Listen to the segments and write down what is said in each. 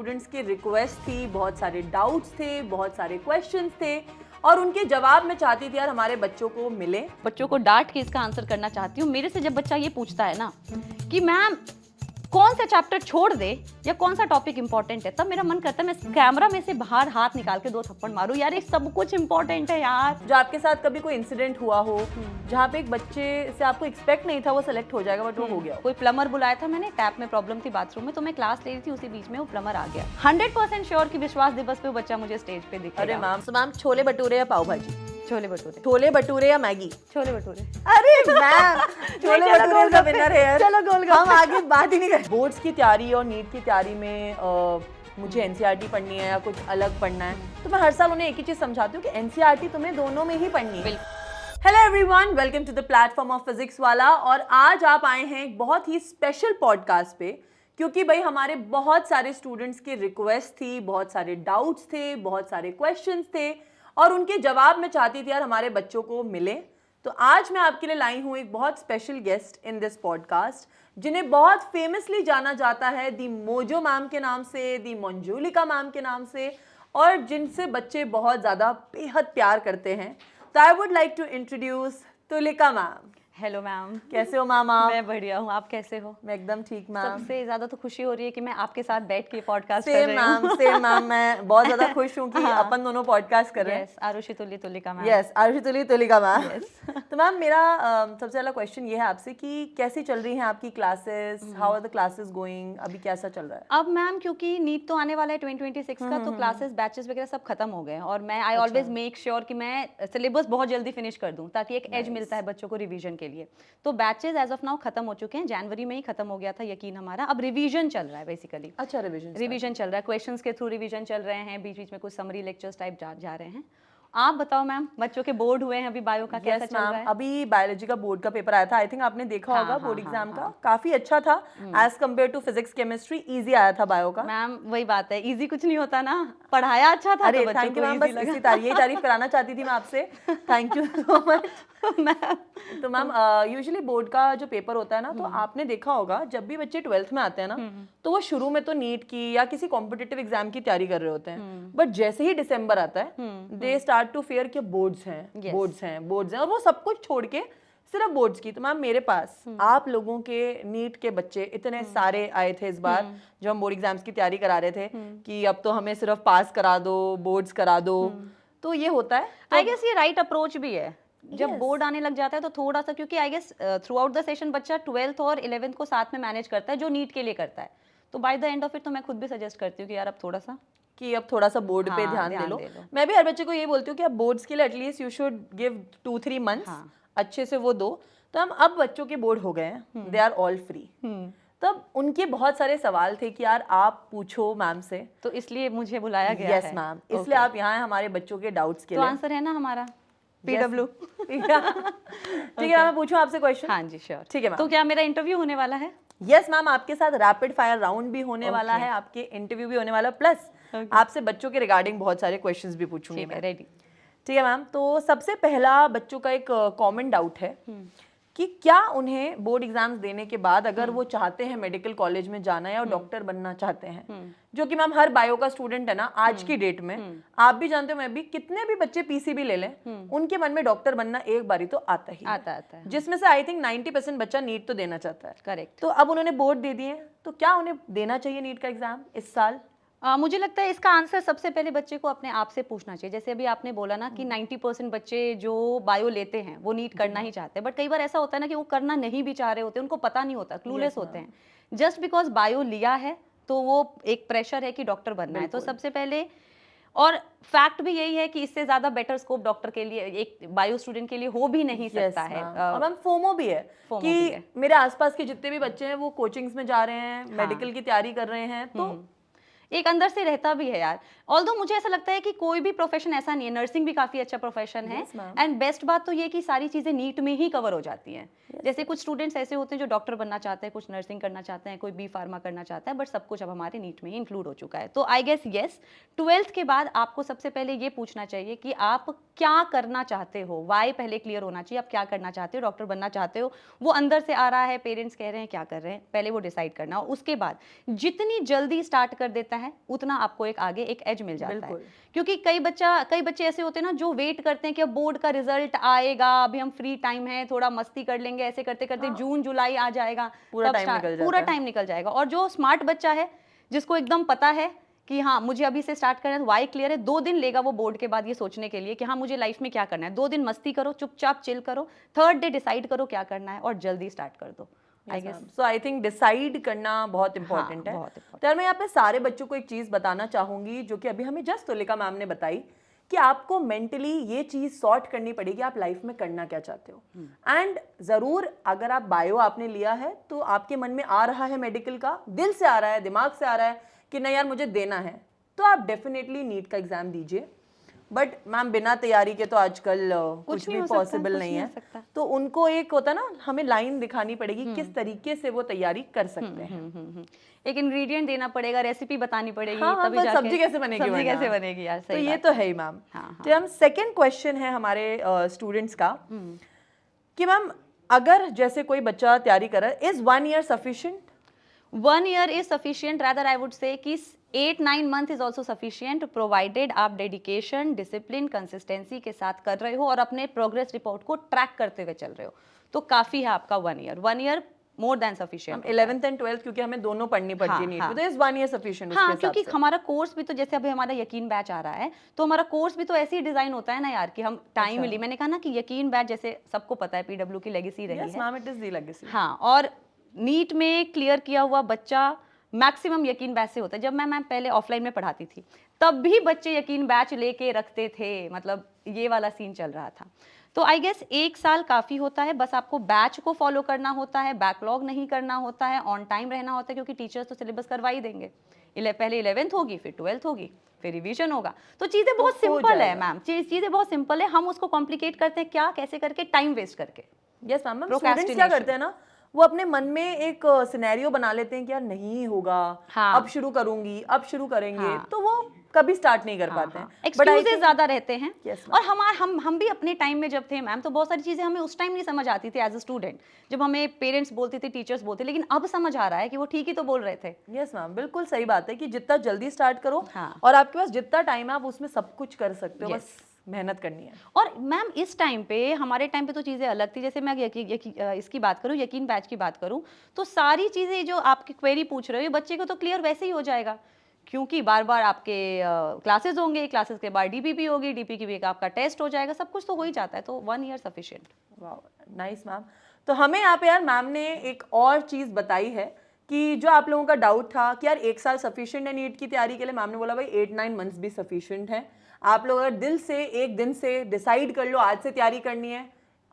Students की request थी, बहुत सारे डाउट्स थे, बहुत सारे क्वेश्चंस थे और उनके जवाब मैं चाहती थी यार हमारे बच्चों को मिले। बच्चों को डांट के इसका आंसर करना चाहती हूँ। मेरे से जब बच्चा ये पूछता है ना कि मैम कौन सा चैप्टर छोड़ दे या कौन सा टॉपिक इंपॉर्टेंट है, तब मेरा मन करता है मैं कैमरा में से बाहर हाथ निकाल के 2 थप्पड़ मारूं। यार ये सब कुछ इंपॉर्टेंट है यार। जो आपके साथ कभी कोई इंसिडेंट हुआ हो जहाँ पे एक बच्चे से आपको एक्सपेक्ट नहीं था वो सेलेक्ट हो जाएगा बट वो हो गया। कोई प्लम्बर बुलाया था मैंने, टैप में प्रॉब्लम थी बाथरूम में, तो मैं क्लास ले रही थी, उसी बीच में वो प्लम्बर आ गया। 100% श्योर कि विश्वास दिवस पे वो बच्चा मुझे स्टेज पे दिखेगा। अरे मैम छोले भटूरे या पाव भाजी? छोले भटूरे। छोले भटूरे या मैगी? छोले भटूरे। अरे मैम छोले भटूरे का विनर है यार। चलो गोलगप्पे। हम आगे बात ही नहीं कर। बोर्ड्स की तैयारी और नीट की तैयारी में मुझे एनसीईआरटी पढ़नी है या कुछ अलग पढ़ना है, तो मैं हर साल उन्हें एक ही चीज समझाती हूँ कि एनसीईआरटी तुम्हें दोनों में ही पढ़नी है। Hello everyone, welcome to the platform of Physics Wallah. और आज आप आए हैं एक बहुत ही स्पेशल पॉडकास्ट पे, क्योंकि भाई हमारे बहुत सारे स्टूडेंट्स की रिक्वेस्ट थी, बहुत सारे डाउट्स थे, बहुत सारे क्वेश्चंस थे और उनके जवाब मैं चाहती थी यार हमारे बच्चों को मिले। तो आज मैं आपके लिए लाई हूँ एक बहुत special guest in this podcast, जिन्हें बहुत फेमसली जाना जाता है दी मोजो मैम के नाम से, दी मंजूलिका मैम के नाम से, और जिनसे बच्चे बहुत ज़्यादा बेहद प्यार करते हैं। तो I would like to introduce Tulika ma'am. Hello ma'am, कैसे हो मैम आप? मैं बढ़िया हूँ, आप कैसे हो? मैं एकदम ठीक मैम। सबसे ज्यादा तो खुशी हो रही है कि मैं आपके साथ बैठ के पॉडकास्ट कर रही हूँ। सेम मैम, मैं बहुत ज्यादा खुश हूँ कि अपन दोनों पॉडकास्ट कर रहे हैं। Arushi Tulika ma'am. Yes, Arushi Tulika ma'am. तो मैम मेरा सबसे पहला क्वेश्चन ये है आपसे कि कैसी चल रही हैं आपकी classes? How are the classes going? अभी कैसा चल रहा है? अब मैम क्योंकि नीट तो आने वाला है 2026 का, तो क्लासेस बैचेस वगैरह सब खत्म हो गए और मैं आई ऑलवेज मेक श्योर कि मैं सिलेबस बहुत जल्दी फिनिश कर दूं ताकि एक एज मिलता है बच्चों को रिवीजन के लिए। तो बैचेस एज ऑफ नाउ खत्म हो चुके हैं, जनवरी में ही खत्म हो गया था यकीन हमारा। अब रिवीजन चल रहा है बेसिकली। अच्छा, रिवीजन चल रहा है, क्वेश्चंस के थ्रू रिवीजन चल रहे हैं, बीच बीच में कुछ समरी लेक्चर्स टाइप जा रहे हैं। आप बताओ मैम, बच्चों के बोर्ड हुए हैं अभी, बायो का कैसा चल रहा है? अभी बायोलॉजी का बोर्ड का पेपर आया था, आई थिंक आपने देखा होगा बोर्ड एग्जाम का। काफी अच्छा था as compare to physics chemistry, easy आया था बायो का। मैम वही बात है, इजी कुछ नहीं होता ना, पढ़ाया अच्छा था। अरे तो थैंक यू मैम, बस इसी यही तारीफ कराना चाहती थी मैं आपसे। Thank you so much. तो मैम यूजुअली बोर्ड का जो पेपर होता है ना, तो आपने देखा होगा जब भी बच्चे 12th में आते हैं ना, तो वो शुरू में तो नीट की या किसी कॉम्पिटिटिव एग्जाम की तैयारी कर रहे होते हैं, बट जैसे ही दिसंबर आता है दे स्टार्ट टू फियर कि बोर्ड्स हैं और वो सब कुछ छोड़ के सिर्फ बोर्ड्स की। तो मैम मेरे पास आप लोगों के नीट के बच्चे इतने सारे आए थे इस बार, जब हम बोर्ड एग्जाम्स की तैयारी करा रहे थे कि अब तो हमें सिर्फ पास करा दो, बोर्ड्स करा दो। तो ये होता है, आई गेस ये राइट अप्रोच भी है। जब बोर्ड आने लग जाता है तो थोड़ा सा, क्योंकि I guess throughout the session बच्चा 12th और 11th को साथ में मैनेज करता है जो नीट के लिए करता है। तो by the end of it तो मैं खुद भी सजेस्ट करती हूँ कि यार अब थोड़ा सा बोर्ड पे ध्यान दे लो। मैं भी हर बच्चे को ये बोलती हूँ कि आप बोर्ड्स के लिए at least you should give 2-3 months अच्छे से वो दो। तो हम अब बच्चों के बोर्ड हो गए हैं, दे आर ऑल फ्री। तब उनके बहुत सारे सवाल थे कि यार आप पूछो मैम से, तो इसलिए मुझे बुलाया गया है। यस मैम, इसलिए आप यहाँ हैं हमारे बच्चों के डाउट्स के लिए। तो आंसर है ना हमारा PW। ठीक है, मैं पूछूं आपसे क्वेश्चन? हाँ जी श्योर। ठीक है मैम। तो क्या मेरा इंटरव्यू होने वाला है? यस मैम, आपके साथ रैपिड फायर राउंड भी होने वाला है, आपके इंटरव्यू भी होने वाला, प्लस आपसे बच्चों के रिगार्डिंग बहुत सारे क्वेश्चंस भी पूछूंगी मैं। रेडी? ठीक है मैम। तो सबसे पहला बच्चों का एक कॉमन डाउट है कि क्या उन्हें बोर्ड एग्जाम्स देने के बाद अगर वो चाहते हैं मेडिकल कॉलेज में जाना है और डॉक्टर बनना चाहते हैं, जो कि मैम हर बायो का स्टूडेंट है ना आज की डेट में, आप भी जानते हो मैं भी, कितने भी बच्चे पीसीबी ले लें उनके मन में डॉक्टर बनना एक बारी तो आता है, जिसमें से आई थिंक 90% बच्चा नीट तो देना चाहता है। करेक्ट। तो अब उन्होंने बोर्ड दे दिए, तो क्या उन्हें देना चाहिए नीट का एग्जाम इस साल? मुझे लगता है इसका आंसर सबसे पहले बच्चे को अपने आप से पूछना चाहिए। जैसे अभी आपने बोला ना कि 90% बच्चे जो बायो लेते हैं वो नीट करना ही चाहते हैं, बट कई बार ऐसा होता है ना कि वो करना नहीं भी चाह रहे होते, उनको पता नहीं होता, क्लूलेस होते हैं। जस्ट बिकॉज बायो लिया है तो वो एक प्रेशर है कि डॉक्टर बनना है। तो सबसे पहले, और फैक्ट भी यही है कि इससे ज्यादा बेटर स्कोप डॉक्टर के लिए, एक बायो स्टूडेंट के लिए हो भी नहीं सकता है। और मैम फोमो भी है कि मेरे आसपास के जितने भी बच्चे हैं वो कोचिंग्स में जा रहे हैं, मेडिकल की तैयारी कर रहे हैं, तो एक अंदर से रहता भी है यार। ऑल्दो मुझे ऐसा लगता है कि कोई भी प्रोफेशन ऐसा नहीं है, नर्सिंग भी काफी अच्छा प्रोफेशन है, एंड बेस्ट बात तो ये कि सारी चीजें नीट में ही कवर हो जाती हैं। जैसे कुछ स्टूडेंट्स ऐसे होते हैं जो डॉक्टर बनना चाहते हैं, कुछ नर्सिंग करना चाहते हैं, कोई बी फार्मा करना चाहता है, बट सब कुछ अब हमारे नीट में ही इंक्लूड हो चुका है। तो आई गेस यस, 12th के बाद आपको सबसे पहले ये पूछना चाहिए कि आप क्या करना चाहते हो, वाई पहले क्लियर होना चाहिए। आप क्या करना चाहते हो, डॉक्टर बनना चाहते हो, वो अंदर से आ रहा है, पेरेंट्स कह रहे हैं, क्या कर रहे हैं, पहले वो डिसाइड करना। और उसके बाद जितनी जल्दी स्टार्ट कर देता रहता है उतना आपको एक आगे एक एज मिल जाता है। बिल्कुल। क्योंकि कई बच्चे ऐसे होते हैं ना जो वेट करते हैं कि अब बोर्ड का रिजल्ट आएगा, अभी हम फ्री टाइम है, थोड़ा मस्ती कर लेंगे, ऐसे करते करते जून जुलाई आ जाएगा, पूरा तब टाइम निकल जाता पूरा है। टाइम निकल जाएगा। और जो स्मार्ट बच्चा है जिसको एकदम पता है कि हाँ मुझे अभी से स्टार्ट करना है, वाई क्लियर है, 2 दिन लेगा वो बोर्ड के बाद ये सोचने के लिए कि हाँ मुझे लाइफ में क्या करना है। 2 दिन मस्ती करो, चुपचाप चिल करो, 3rd डे डिसाइड करो क्या करना है और जल्दी स्टार्ट कर दो। I guess so I think decide करना बहुत इंपॉर्टेंट है। बहुत important। तो यार मैं यहाँ पे सारे बच्चों को एक चीज़ बताना चाहूंगी जो कि अभी हमें जस्ट तुलिका मैम ने बताई कि आपको मेंटली ये चीज़ सॉर्ट करनी पड़ेगी आप लाइफ में करना क्या चाहते हो। एंड ज़रूर अगर आप बायो आपने लिया है तो आपके मन में आ रहा है मेडिकल का, दिल से आ रहा है, दिमाग से आ रहा है कि नहीं यार मुझे देना है, तो आप डेफिनेटली नीट का एग्ज़ाम दीजिए। बट मैम बिना तैयारी के तो आजकल कुछ भी पॉसिबल नहीं है। तो उनको एक होता है ना, हमें लाइन दिखानी पड़ेगी किस तरीके से वो तैयारी कर सकते हैं। एक इंग्रेडिएंट देना पड़ेगा, रेसिपी बतानी पड़ेगी, हाँ, तभी पर जाके सब्जी कैसे बनेगी, सब्जी वरना? कैसे बनेगी यार, तो सही ये बात तो है। है ही मैम। हाँ, तो हम सेकंड क्वेश्चन है हमारे स्टूडेंट्स का कि मैम अगर जैसे कोई बच्चा तैयारी कर रहा है, is 1 year sufficient? 1 year is sufficient, rather I would say कि 8-9 month is also sufficient, provided आप डेडिकेशन, डिसिप्लिन, कंसिस्टेंसी के साथ कर रहे हो और अपने प्रोग्रेस रिपोर्ट को ट्रैक करते हुए चल रहे हो, तो काफी है आपका 1 year। 1 year more than sufficient. 11th and 12th क्योंकि हमें दोनों पढ़नी पड़ती है नीट में, तो इज 1 ईयर सफिशिएंट उसके हाँ, हिसाब क्योंकि से? हमारा कोर्स भी तो जैसे अभी हमारा यकीन बैच आ रहा है, तो हमारा कोर्स भी तो ऐसे ही डिजाइन होता है ना यार कि हम टाइम मिली, मैंने कहा ना कि यकीन बैच जैसे सबको पता है पीडब्ल्यू की लेगेसी रही यस है। Ma'am, it is the legacy. हाँ, और नीट में क्लियर किया हुआ बच्चा मैक्सिमम यकीन बैच से होता है। जब मैं पहले ऑफलाइन में पढ़ाती थी तब भी बच्चे यकीन बैच लेके रखते थे, मतलब ये वाला सीन चल रहा था। तो आई गेस 1 साल काफ़ी होता है, बस आपको बैच को फॉलो करना होता है, बैकलॉग नहीं करना होता है, ऑन टाइम रहना होता है, क्योंकि टीचर्स तो सिलेबस करवा ही देंगे। पहले 11th होगी, फिर 12th होगी, फिर रिवीजन होगा। तो चीज़ें बहुत सिंपल है मैम, चीज़ें बहुत सिंपल है। हम उसको कॉम्प्लिकेट करते हैं क्या, कैसे करके, टाइम वेस्ट करके। Yes ma'am. स्टूडेंट्स क्या करते हैं ना, वो अपने मन में एक सिनेरियो बना लेते हैं कि यार नहीं होगा, हाँ, अब शुरू करूंगी, अब शुरू करेंगे, तो वो कभी स्टार्ट नहीं कर पाते हैं। एक्सक्यूजेस ज्यादा रहते हैं। Yes, और हम भी अपने टाइम में जब थे मैम, तो बहुत सारी चीजें हमें उस टाइम नहीं समझ आती थी एज अ स्टूडेंट, जब हमें पेरेंट्स बोलते थे, टीचर्स बोलते, लेकिन अब समझ आ रहा है कि वो ठीक ही तो बोल रहे थे। यस मैम, बिल्कुल सही बात है कि जितना जल्दी स्टार्ट करो हाँ, और आपके पास जितना टाइम है आप उसमें सब कुछ कर सकते हो, Yes. बस मेहनत करनी है। और मैम इस टाइम पे, हमारे टाइम पे तो चीज़ें अलग थी। जैसे मैं इसकी बात करूँ, यकीन बैच की बात करूँ, तो सारी चीज़ें जो आपकी क्वेरी पूछ रहे हो, ये बच्चे को तो क्लियर वैसे ही हो जाएगा, क्योंकि बार बार आपके क्लासेस होंगे, क्लासेस के बाद डीपीपी होगी, डीपी की भी आपका टेस्ट हो जाएगा, सब कुछ तो हो ही जाता है। तो 1 ईयर सफिशिएंट। वाह, नाइस मैम। तो हमें यहाँ पे यार मैम ने एक और चीज़ बताई है कि जो आप लोगों का डाउट था कि यार 1 साल सफिशिएंट है नीट की तैयारी के लिए, मैम ने बोला भाई 8-9 मंथ्स भी सफिशिएंट है। आप लोग अगर दिल से एक दिन से डिसाइड कर लो आज से तैयारी करनी है,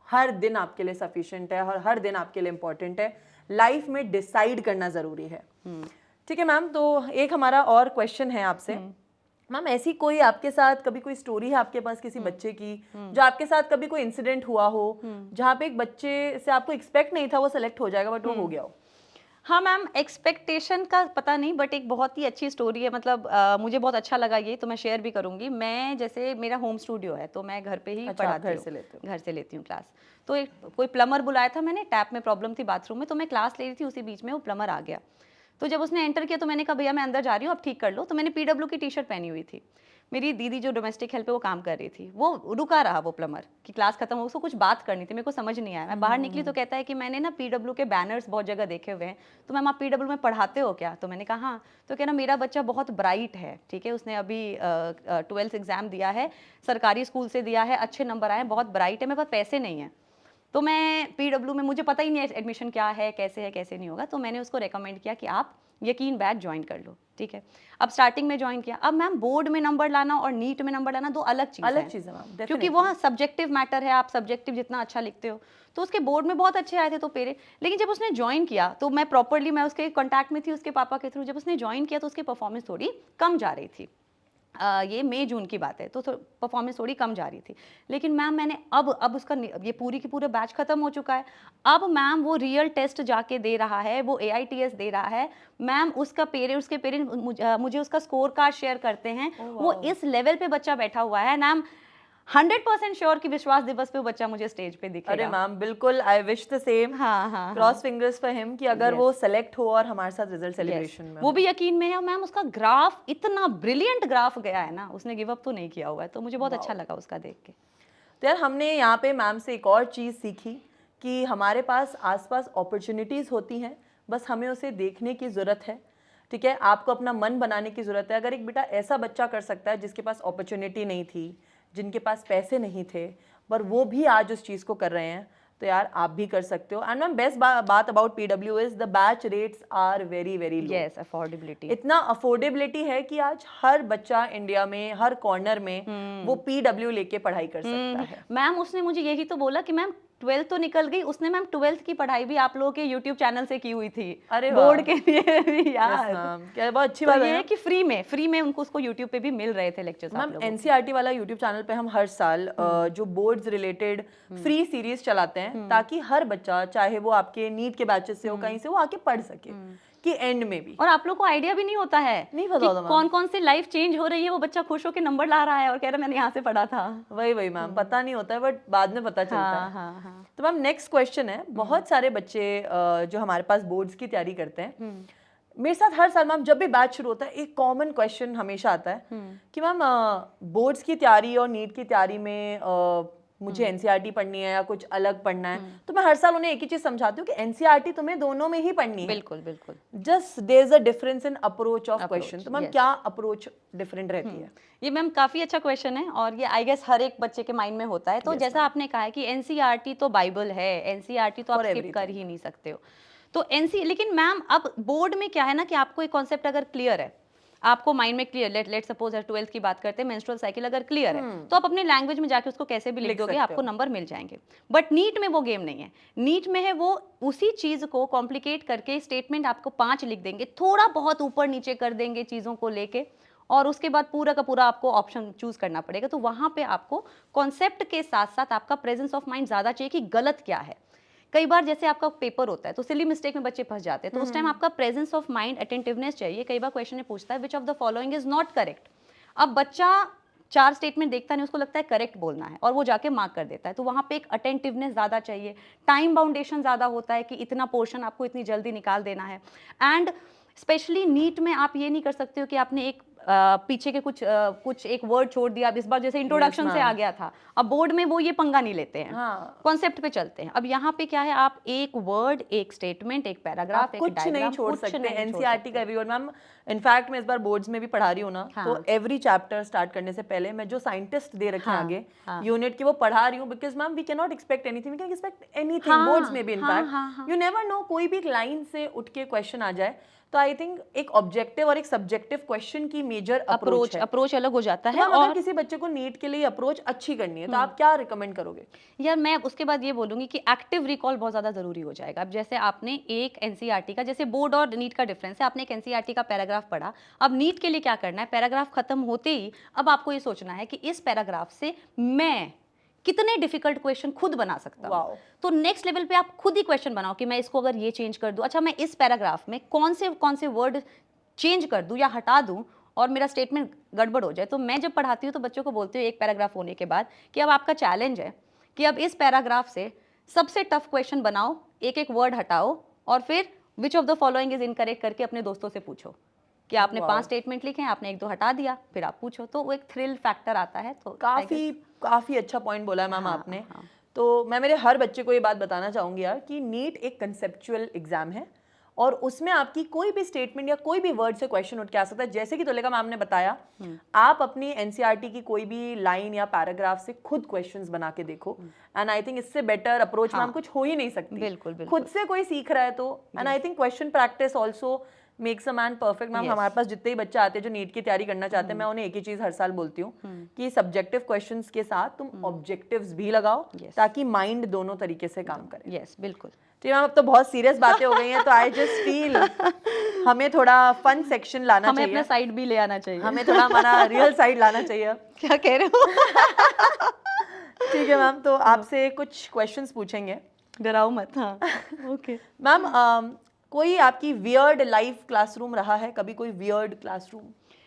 हर दिन आपके लिए सफिशिएंट है और हर दिन आपके लिए इंपॉर्टेंट है। लाइफ में डिसाइड करना ज़रूरी है। ठीक है मैम, तो एक हमारा और क्वेश्चन है आपसे। मैम ऐसी कोई आपके साथ कभी कोई स्टोरी है आपके पास किसी बच्चे की, जो आपके साथ कभी कोई इंसिडेंट हुआ हो जहाँ पे एक बच्चे से आपको एक्सपेक्ट नहीं था वो सेलेक्ट हो जाएगा बट वो हो गया हो? हाँ मैम, एक्सपेक्टेशन का पता नहीं, बट एक बहुत ही अच्छी स्टोरी है, मतलब मुझे बहुत अच्छा लगा ये, तो मैं शेयर भी करूंगी। मैं जैसे मेरा होम स्टूडियो है, तो मैं घर पे ही पढ़ाती हूँ, घर से लेती हूँ क्लास। तो एक कोई प्लम्बर बुलाया था मैंने, टैप में प्रॉब्लम थी बाथरूम में, तो मैं क्लास ले रही थी, उसी बीच में वो प्लम्बर आ गया। तो जब उसने एंटर किया तो मैंने कहा भैया मैं अंदर जा रही हूँ, आप ठीक कर लो। तो मैंने पीडब्ल्यू की टी शर्ट पहनी हुई थी। मेरी दीदी जो डोमेस्टिक हेल्प पे वो काम कर रही थी, वो रुका रहा, वो प्लम्बर की क्लास खत्म हो, उसको कुछ बात करनी थी, मेरे को समझ नहीं आया। मैं बाहर निकली तो कहता है कि मैंने ना पीडब्ल्यू के बैनर्स बहुत जगह देखे हुए हैं, तो मैम आप पीडब्ल्यू में पढ़ाते हो क्या? तो मैंने कहा हाँ। तो कहना मेरा बच्चा बहुत ब्राइट है, ठीक है, उसने अभी 12th एग्जाम दिया है, सरकारी स्कूल से दिया है, अच्छे नंबर आए, बहुत ब्राइट है, मेरे पास पैसे नहीं है। तो मैं पीडब्ल्यू में, मुझे पता ही नहीं है एडमिशन क्या है, कैसे नहीं होगा, तो मैंने उसको रेकमेंड किया कि आप यकीन बैच ज्वाइन कर लो, ठीक है। अब स्टार्टिंग में ज्वाइन किया। अब मैम बोर्ड में नंबर लाना और नीट में नंबर लाना दो अलग चीज़ है मैम, क्योंकि वो सब्जेक्टिव मैटर है, आप सब्जेक्टिव जितना अच्छा लिखते हो। तो उसके बोर्ड में बहुत अच्छे आए थे तो पेरे, लेकिन जब उसने ज्वाइन किया तो मैं प्रॉपरली, मैं उसके कॉन्टैक्ट में थी उसके पापा के थ्रू, जब उसने ज्वाइन किया तो उसकी परफॉर्मेंस थोड़ी कम जा रही थी। ये मई जून की बात है, तो परफॉर्मेंस थोड़ी कम जा रही थी। लेकिन मैम मैंने अब उसका ये पूरी की पूरा बैच खत्म हो चुका है, अब मैम वो रियल टेस्ट जाके दे रहा है, वो AITS दे रहा है मैम। उसके पेरेंट्स मुझे उसका स्कोर कार्ड शेयर करते हैं। वो इस लेवल पे बच्चा बैठा हुआ है मैम, 100% श्योर कि विश्वास दिवस पे वो बच्चा मुझे स्टेज पे दिखेगा। अरे मैम बिल्कुल, आई विश द सेम। हाँ, क्रॉस फिंगर्स फॉर हिम कि अगर Yes. वो सेलेक्ट हो और हमारे साथ रिजल्ट सेलिब्रेशन में वो हो। भी यकीन में है। और मैम उसका ग्राफ इतना ब्रिलियंट ग्राफ गया है ना, उसने गिव अप तो नहीं किया हुआ है, तो मुझे बहुत अच्छा लगा उसका देख के। तो यार हमने यहाँ पे मैम से एक और चीज़ सीखी कि हमारे पास आसपास अपॉर्चुनिटीज़ होती हैं, बस हमें उसे देखने की ज़रूरत है। ठीक है, आपको अपना मन बनाने की ज़रूरत है। अगर एक बेटा ऐसा बच्चा कर सकता है जिसके पास अपॉर्चुनिटी नहीं थी, जिनके पास पैसे नहीं थे, पर वो भी आज उस चीज़ को कर रहे हैं, तो यार आप भी कर सकते हो। एंड मैम बेस्ट बात about PW is the batch rates are very very low. Yes, affordability. इतना अफोर्डेबिलिटी है कि आज हर बच्चा इंडिया में हर कॉर्नर में वो पीडब्ल्यू लेके पढ़ाई कर सकता है। मैम उसने मुझे यही तो बोला कि मैम 12th तो निकल गई, उसने मैम 12th की पढ़ाई भी आप लोगों के YouTube चैनल से की हुई थी। अरे बोर्ड के लिए भी यार। क्या बहुत अच्छी तो बात ये है है कि फ्री में उनको उसको YouTube पे भी मिल रहे थे लेक्चर्स। मैम। एनसीईआरटी वाला यूट्यूब चैनल पे हम हर साल जो बोर्ड्स रिलेटेड फ्री सीरीज चलाते हैं ताकि हर बच्चा, चाहे वो आपके नीट के बैचेस से हो कहीं से, वो आके पढ़ सके कि एंड में भी। और आप लोग को आइडिया भी नहीं होता है नहीं पता कि होता मैम। कौन कौन से लाइफ चेंज हो रही है। वो बच्चा खुश होकर नंबर ला रहा है और कह रहा है मैंने यहाँ से पढ़ा था। वही मैम, पता नहीं होता है बट बाद में पता चलता है। हाँ। तो मैम नेक्स्ट क्वेश्चन है, बहुत सारे बच्चे जो हमारे पास बोर्ड्स की तैयारी करते हैं, मेरे साथ हर साल मैम जब भी बैच शुरू होता है एक कॉमन क्वेश्चन हमेशा आता है कि मैम बोर्ड्स की तैयारी और नीट की तैयारी में मुझे एनसीईआरटी पढ़नी है या कुछ अलग पढ़ना है। तो मैं हर साल उन्हें एक ही चीज समझाती हूँ कि एनसीईआरटी तुम्हें दोनों में ही पढ़नी है। बिल्कुल। Just there is a difference in approach of question. तो मैम yes. क्या अप्रोच डिफरेंट रहती है? ये मैम काफी अच्छा क्वेश्चन है और ये आई गेस हर एक बच्चे के माइंड में होता है। तो जैसा आपने कहा है कि एनसीईआरटी तो बाइबल है, एनसीईआरटी तो आप स्किप कर ही नहीं सकते हो। तो लेकिन मैम अब बोर्ड में क्या है ना कि आपको एक कॉन्सेप्ट अगर क्लियर है, आपको माइंड में क्लियर, लेट सपोज 12th की बात करते हैं, मेंस्ट्रुअल साइकिल अगर क्लियर है तो आप अपने लैंग्वेज में जाके उसको कैसे भी लिख दोगे, आपको नंबर मिल जाएंगे। बट नीट में वो गेम नहीं है। नीट में है वो उसी चीज को कॉम्प्लिकेट करके स्टेटमेंट आपको 5 लिख देंगे, थोड़ा बहुत ऊपर नीचे कर देंगे चीजों को लेके, और उसके बाद पूरा का पूरा आपको ऑप्शन चूज करना पड़ेगा। तो वहां पे आपको कॉन्सेप्ट के साथ साथ आपका प्रेजेंस ऑफ माइंड ज्यादा चाहिए कि गलत क्या है। कई बार जैसे आपका पेपर होता है तो सिली मिस्टेक में बच्चे फंस जाते हैं, तो उस टाइम आपका प्रेजेंस ऑफ माइंड, अटेंटिवनेस चाहिए। कई बार क्वेश्चन में पूछता है which of the following is not correct. अब बच्चा 4 स्टेटमेंट देखता नहीं, उसको लगता है करेक्ट बोलना है और वो जाके मार्क कर देता है। तो वहां पे एक अटेंटिवनेस ज्यादा चाहिए, टाइम बाउंडेशन ज्यादा होता है कि इतना पोर्शन आपको इतनी जल्दी निकाल देना है। एंड स्पेशली नीट में आप ये नहीं कर सकते हो कि आपने एक पीछे के कुछ एक वर्ड छोड़ दिया। अब इस बार जैसे इंट्रोडक्शन से आ गया था, अब बोर्ड में वो ये पंगा नहीं लेते हैं, कॉन्सेप्ट पे चलते हैं। अब यहाँ पे क्या है, आप एक वर्ड, एक स्टेटमेंट, एक पैराग्राफ, एक कुछ नहीं छोड़ सकते एनसीईआरटी का एवरीवन। मैम इनफैक्ट मैं इस बार बोर्ड्स में भी पढ़ा रही हूँ ना, तो एवरी चैप्टर स्टार्ट करने से पहले मैं जो साइंटिस्ट दे रखे हैं आगे यूनिट की वो पढ़ा रही हूँ, because ma'am we can not expect anything, we can expect anything boards में भी। इनफैक्ट यू नेवर नो, कोई भी एक लाइन से उठ के क्वेश्चन आ जाए। तो आई थिंक एक ऑब्जेक्टिव और एक सब्जेक्टिव क्वेश्चन की मेजर अप्रोच अलग हो जाता है। तो और अगर किसी बच्चे को नीट के लिए अप्रोच अच्छी करनी है तो आप क्या रिकमेंड करोगे? यार मैं उसके बाद ये बोलूंगी कि एक्टिव रिकॉल बहुत ज्यादा जरूरी हो जाएगा। अब जैसे आपने एक एनसीईआरटी का, जैसे बोर्ड और नीट का डिफरेंस है, आपने एक एनसीईआरटी का पैराग्राफ पढ़ा, अब नीट के लिए क्या करना है, पैराग्राफ खत्म होते ही अब आपको ये सोचना है कि इस पैराग्राफ से मैं कितने डिफिकल्ट क्वेश्चन खुद बना सकता हूं। तो नेक्स्ट लेवल पे आप खुद ही क्वेश्चन बनाओ कि मैं इसको अगर ये चेंज कर दूं, अच्छा मैं इस पैराग्राफ में कौन से वर्ड चेंज कर दूं या हटा दूं और मेरा स्टेटमेंट गड़बड़ हो जाए। तो मैं जब पढ़ाती हूँ तो बच्चों को बोलती हूँ एक पैराग्राफ होने के बाद कि अब आपका चैलेंज है कि अब इस पैराग्राफ से सबसे टफ क्वेश्चन बनाओ, एक एक वर्ड हटाओ और फिर which of the following is incorrect करके अपने दोस्तों से पूछो कि आपने 5 स्टेटमेंट लिखे हैं, आपने 1-2 हटा दिया, फिर आप पूछो। तो वो एक थ्रिल फैक्टर आता है। तो काफी अच्छा पॉइंट बोला है मैम आपने। तो मैं मेरे हर बच्चे को ये बात बताना चाहूंगी यार कि नीट एक कंसेप्चुअल एग्जाम है और उसमें आपकी कोई भी स्टेटमेंट या कोई भी वर्ड से क्वेश्चन उठ के आ सकता है। जैसे कि तुलेका मैम ने बताया, आप अपनी एनसीईआरटी की कोई भी लाइन या पैराग्राफ से खुद क्वेश्चंस बना के देखो। एंड आई थिंक इससे बेटर अप्रोच मैम कुछ हो ही नहीं सकती। बिल्कुल खुद से कोई सीख रहा है तो। And I think question practice also makes a man perfect. Ma'am हमारे पास जितने ही बच्चे आते हैं जो नीट की तैयारी करना चाहते हैं, मैं उन्हें एक ही चीज हर साल बोलती हूँ कि सब्जेक्टिव क्वेश्चंस के साथ तुम ऑब्जेक्टिव्स भी लगाओ ताकि माइंड दोनों तरीके से काम करे। यस बिल्कुल। तो मैम अब तो बहुत सीरियस बातें हो गई हैं, तो आई जस्ट फील हमें थोड़ा फन सेक्शन लाना चाहिए, हमें अपना साइड भी ले आना चाहिए, हमें थोड़ा हमारा रियल साइड लाना चाहिए। क्या कह रहे हो? ठीक है मैम, तो आपसे कुछ क्वेश्चंस पूछेंगे, डराओ मत। हाँ ओके मैम कोई आपकी वियर्ड लाइफ क्लासरूम रहा है कभी, कोई वियर्ड क्लासरूम?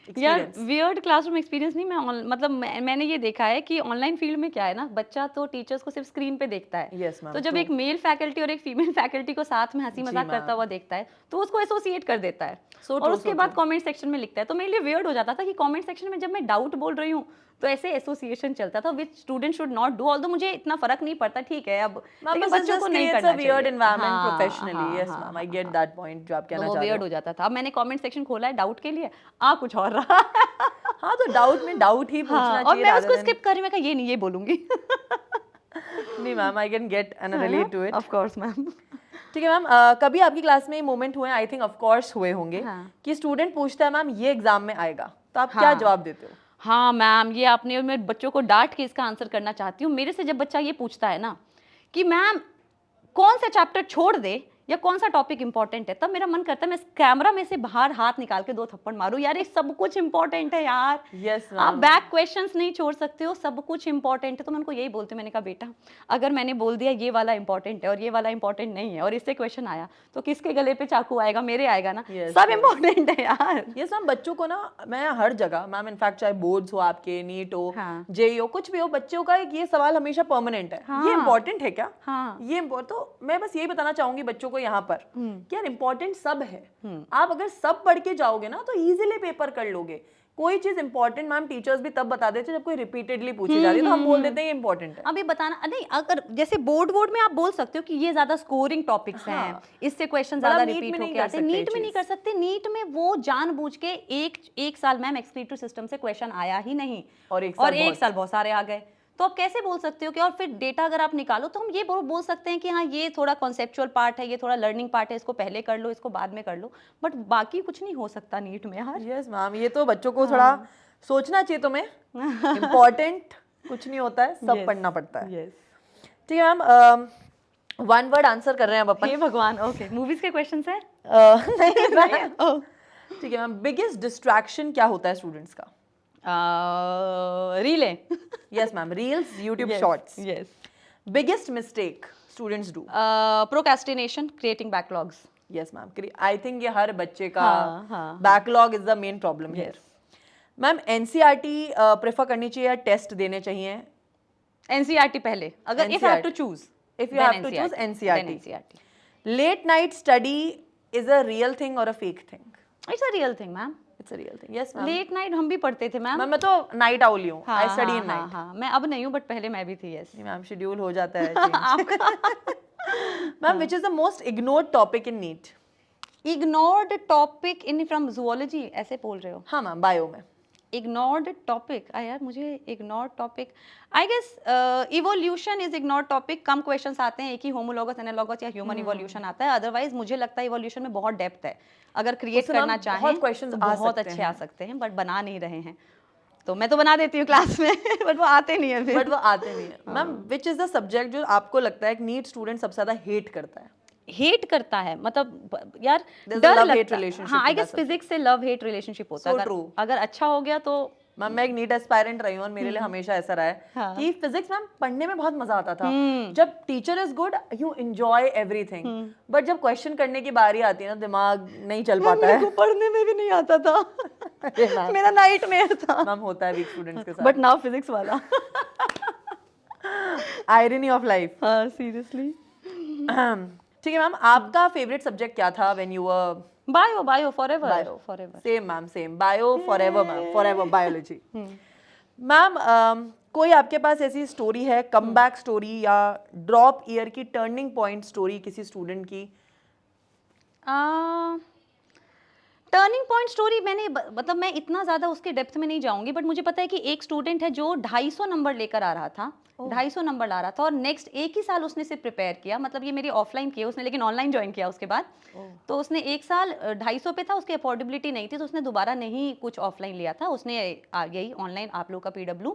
यार experience? वियर्ड क्लासरूम एक्सपीरियंस नहीं, मतलब मैंने ये देखा है कि ऑनलाइन फील्ड में क्या है ना, बच्चा तो टीचर्स को सिर्फ स्क्रीन पे देखता है। Yes, ma'am, तो जब true. एक मेल फैकल्टी और एक फीमेल फैकल्टी को साथ में हंसी मजाक करता हुआ देखता है तो उसको एसोसिएट कर देता है So और true, उसके so बाद true. कमेंट सेक्शन में लिखता है। तो मेरे लिए वियर्ड हो जाता था कि कमेंट सेक्शन में जब मैं डाउट बोल रही हूँ तो ऐसे एसोसिएशन चलता था, which student should not do. Although मुझे इतना फर्क नहीं पड़ता, ठीक है, अब लेकिन बच्चों को नहीं करना चाहिए। weird environment हाँ, professionally. हाँ, Yes, हाँ, ma'am, I हाँ, get हाँ। that point जो आप तो कहना वो चाह रहे वियर्ड हो. हो जाता था। अब मैंने कमेंट सेक्शन खोला है डाउट के लिए, आ कुछ और रहा है। हाँ, तो डाउट में डाउट ही पूछना हाँ, और चाहिए मैं rather उसको than- स्किप कर रही, मैं कहा ये नहीं, ये बोलूंगी। नहीं ma'am, I can get and relate to it. Of course ma'am. ठीक है मैम, कभी आपकी क्लास में मोमेंट हुए, आई थिंक ऑफ कोर्स हुए होंगे, हाँ। कि स्टूडेंट पूछता है मैम ये एग्जाम में आएगा, तो आप हाँ। क्या जवाब देते हो? हाँ मैम, ये आपने, मैं बच्चों को डांट के इसका आंसर करना चाहती हूँ। मेरे से जब बच्चा ये पूछता है ना कि मैम कौन सा चैप्टर छोड़ दे या कौन सा टॉपिक इंपॉर्टेंट है, तब मेरा मन करता है मैं कैमरा में से बाहर हाथ निकाल के 2 थप्पड़ मारूं। यार ये सब कुछ इंपॉर्टेंट है यार। Yes, आप ma'am. बैक क्वेश्चंस नहीं छोड़ सकते हो, सब कुछ इंपॉर्टेंट है। तो मैं उनको यही बोलती हूँ, मैंने कहा बेटा अगर मैंने बोल दिया ये वाला इंपॉर्टेंट है और ये वाला इंपॉर्टेंट नहीं है और इससे क्वेश्चन आया तो किसके गले पे चाकू आएगा? मेरे आएगा ना। Yes, सब yes. इंपॉर्टेंट है यार। ये सब बच्चों को ना, मैं हर जगह मैम, इनफैक्ट चाहे बोर्ड्स हो आपके, नीट हो, हाँ। जेई हो, कुछ भी हो, बच्चों का एक ये सवाल हमेशा परमानेंट है, हाँ। ये इंपॉर्टेंट है क्या? हाँ। ये तो मैं बस यही बताना चाहूंगी बच्चों को यहाँ पर कि यार इंपॉर्टेंट सब है। आप अगर सब पढ़ के जाओगे ना तो इजीली पेपर कर लोगे। कोई चीज इंपॉर्टेंट मैम टीचर्स भी तब बता देते हैं जब कोई रिपीटेडली पूछी जा रही है, तो हम बोल देते हैं ये इंपॉर्टेंट है। अभी बताना नहीं, अगर जैसे बोर्ड में आप बोल सकते हो कि ये ज्यादा स्कोरिंग टॉपिक्स हैं, इससे क्वेश्चन पर ज्यादा आप नीट रिपीट में नहीं होके कर आते हैं। सकते नीट में नहीं कर सकते। नीट में वो जानबूझ के एक साल मैम एक्सपीरियंस सिस्टम से क्वेश्चन आया ही नहीं और एक साल बहुत सारे आ गए। तो आप कैसे बोल सकते हो कि, और फिर डेटा अगर आप निकालो तो हम ये बोल सकते हैं कि हाँ ये थोड़ा कॉन्सेप्चुअल पार्ट है, ये थोड़ा लर्निंग पार्ट है, इसको पहले कर लो, इसको बाद में कर लो, बट बाकी कुछ नहीं हो सकता नीट में यार। यस मैम, ये तो बच्चों को थोड़ा सोचना चाहिए तुम्हें। इंपॉर्टेंट कुछ नहीं होता है, सब पढ़ना पड़ता है। ठीक है मैम, वन वर्ड आंसर कर रहे हैं अब अपन। हे भगवान, ओके। मूवीज के क्वेश्चंस है? नहीं। ठीक है मैम, बिगेस्ट डिस्ट्रैक्शन क्या होता है स्टूडेंट्स का? Really. Yes ma'am, reels, YouTube shorts. Yes. Biggest mistake students do? Procrastination, creating backlogs. Yes ma'am, I think ये हर बच्चे का हाँ। Backlog is the main problem here. Ma'am NCERT prefer करनी चाहिए या टेस्ट देने चाहिए? एनसीईआरटी पहले, अगर if I have to choose, if you have to choose NCERT. Late night study is a real thing or a fake thing? It's a real thing, ma'am. It's a real thing. Yes, ma'am. Late night हम भी पढ़ते थे ma'am. मैं तो night owl ही हूँ। I study in night. हाँ, मैं अब नहीं हूँ बट पहले मैं भी थी। यस मैम, शेड्यूल हो जाता है ma'am, which is the most ignored topic in NEET? Ignored topic in from zoology ऐसे बोल रहे हो? हाँ मैम, बायो में। इग्नोर्ड टॉपिक, यार मुझे ignored topic, I guess evolution is ignored topic. कम क्वेश्चंस आते हैं, एक ही होमोलॉगस, एनालॉगस या ह्यूमन इवोल्यूशन आता है। अदरवाइज मुझे लगता है इवोल्यूशन में बहुत डेप्थ है, अगर क्रिएट करना चाहें बहुत क्वेश्चंस तो बहुत अच्छे आ सकते हैं, बट बना नहीं रहे हैं। तो मैं तो बना देती हूँ क्लास में बट वो आते नहीं है फिर। बट वो आते नहीं है। Ma'am, which is the subject जो आपको लगता है कि नीट स्टूडेंट सबसे ज्यादा हेट करता है? हेट करता है मतलब यार There's a डर love-hate लगता है। relationship हाँ, आई in that गेस फिजिक्स से लव हेट रिलेशनशिप होता So है। true. अगर अच्छा हो गया तो मैम, मैं एक नीट एस्पायरेंट रही हूँ और मेरे लिए हमेशा ऐसा रहा है कि फिजिक्स मैम पढ़ने में बहुत मजा आता था। जब teacher is good you enjoy everything, but जब क्वेश्चन करने की बारी आती है ना, दिमाग नहीं चल पाता है। पढ़ने में भी नहीं आता था मेरा नाइटमेयर था। मैम, होता है वीक स्टूडेंट्स के साथ। बट नाउ फिजिक्स वाला आयरनी ऑफ लाइफ। हाँ, सीरियसली। ठीक है मैम, आपका फेवरेट सब्जेक्ट क्या था when you were? Bio forever. Same ma'am, same bio forever ma'am, forever biology. Ma'am, कोई आपके पास ऐसी स्टोरी है, कमबैक स्टोरी या ड्रॉप ईयर की टर्निंग पॉइंट स्टोरी किसी स्टूडेंट की? टर्निंग पॉइंट स्टोरी मैंने मतलब मैं इतना ज़्यादा उसके डेप्थ में नहीं जाऊंगी, बट मुझे पता है कि एक स्टूडेंट है जो 250 नंबर लेकर आ रहा था, 250 नंबर ला रहा था, और नेक्स्ट एक ही साल उसने सिर्फ प्रिपेयर किया। मतलब ये मेरी ऑफलाइन किया उसने, लेकिन ऑनलाइन ज्वाइन किया उसके बाद। तो उसने एक साल 250 पे था, उसकी अफोर्डेबिलिटी नहीं थी, तो उसने दोबारा नहीं कुछ ऑफलाइन लिया था, उसने यही ऑनलाइन आप लोग का PW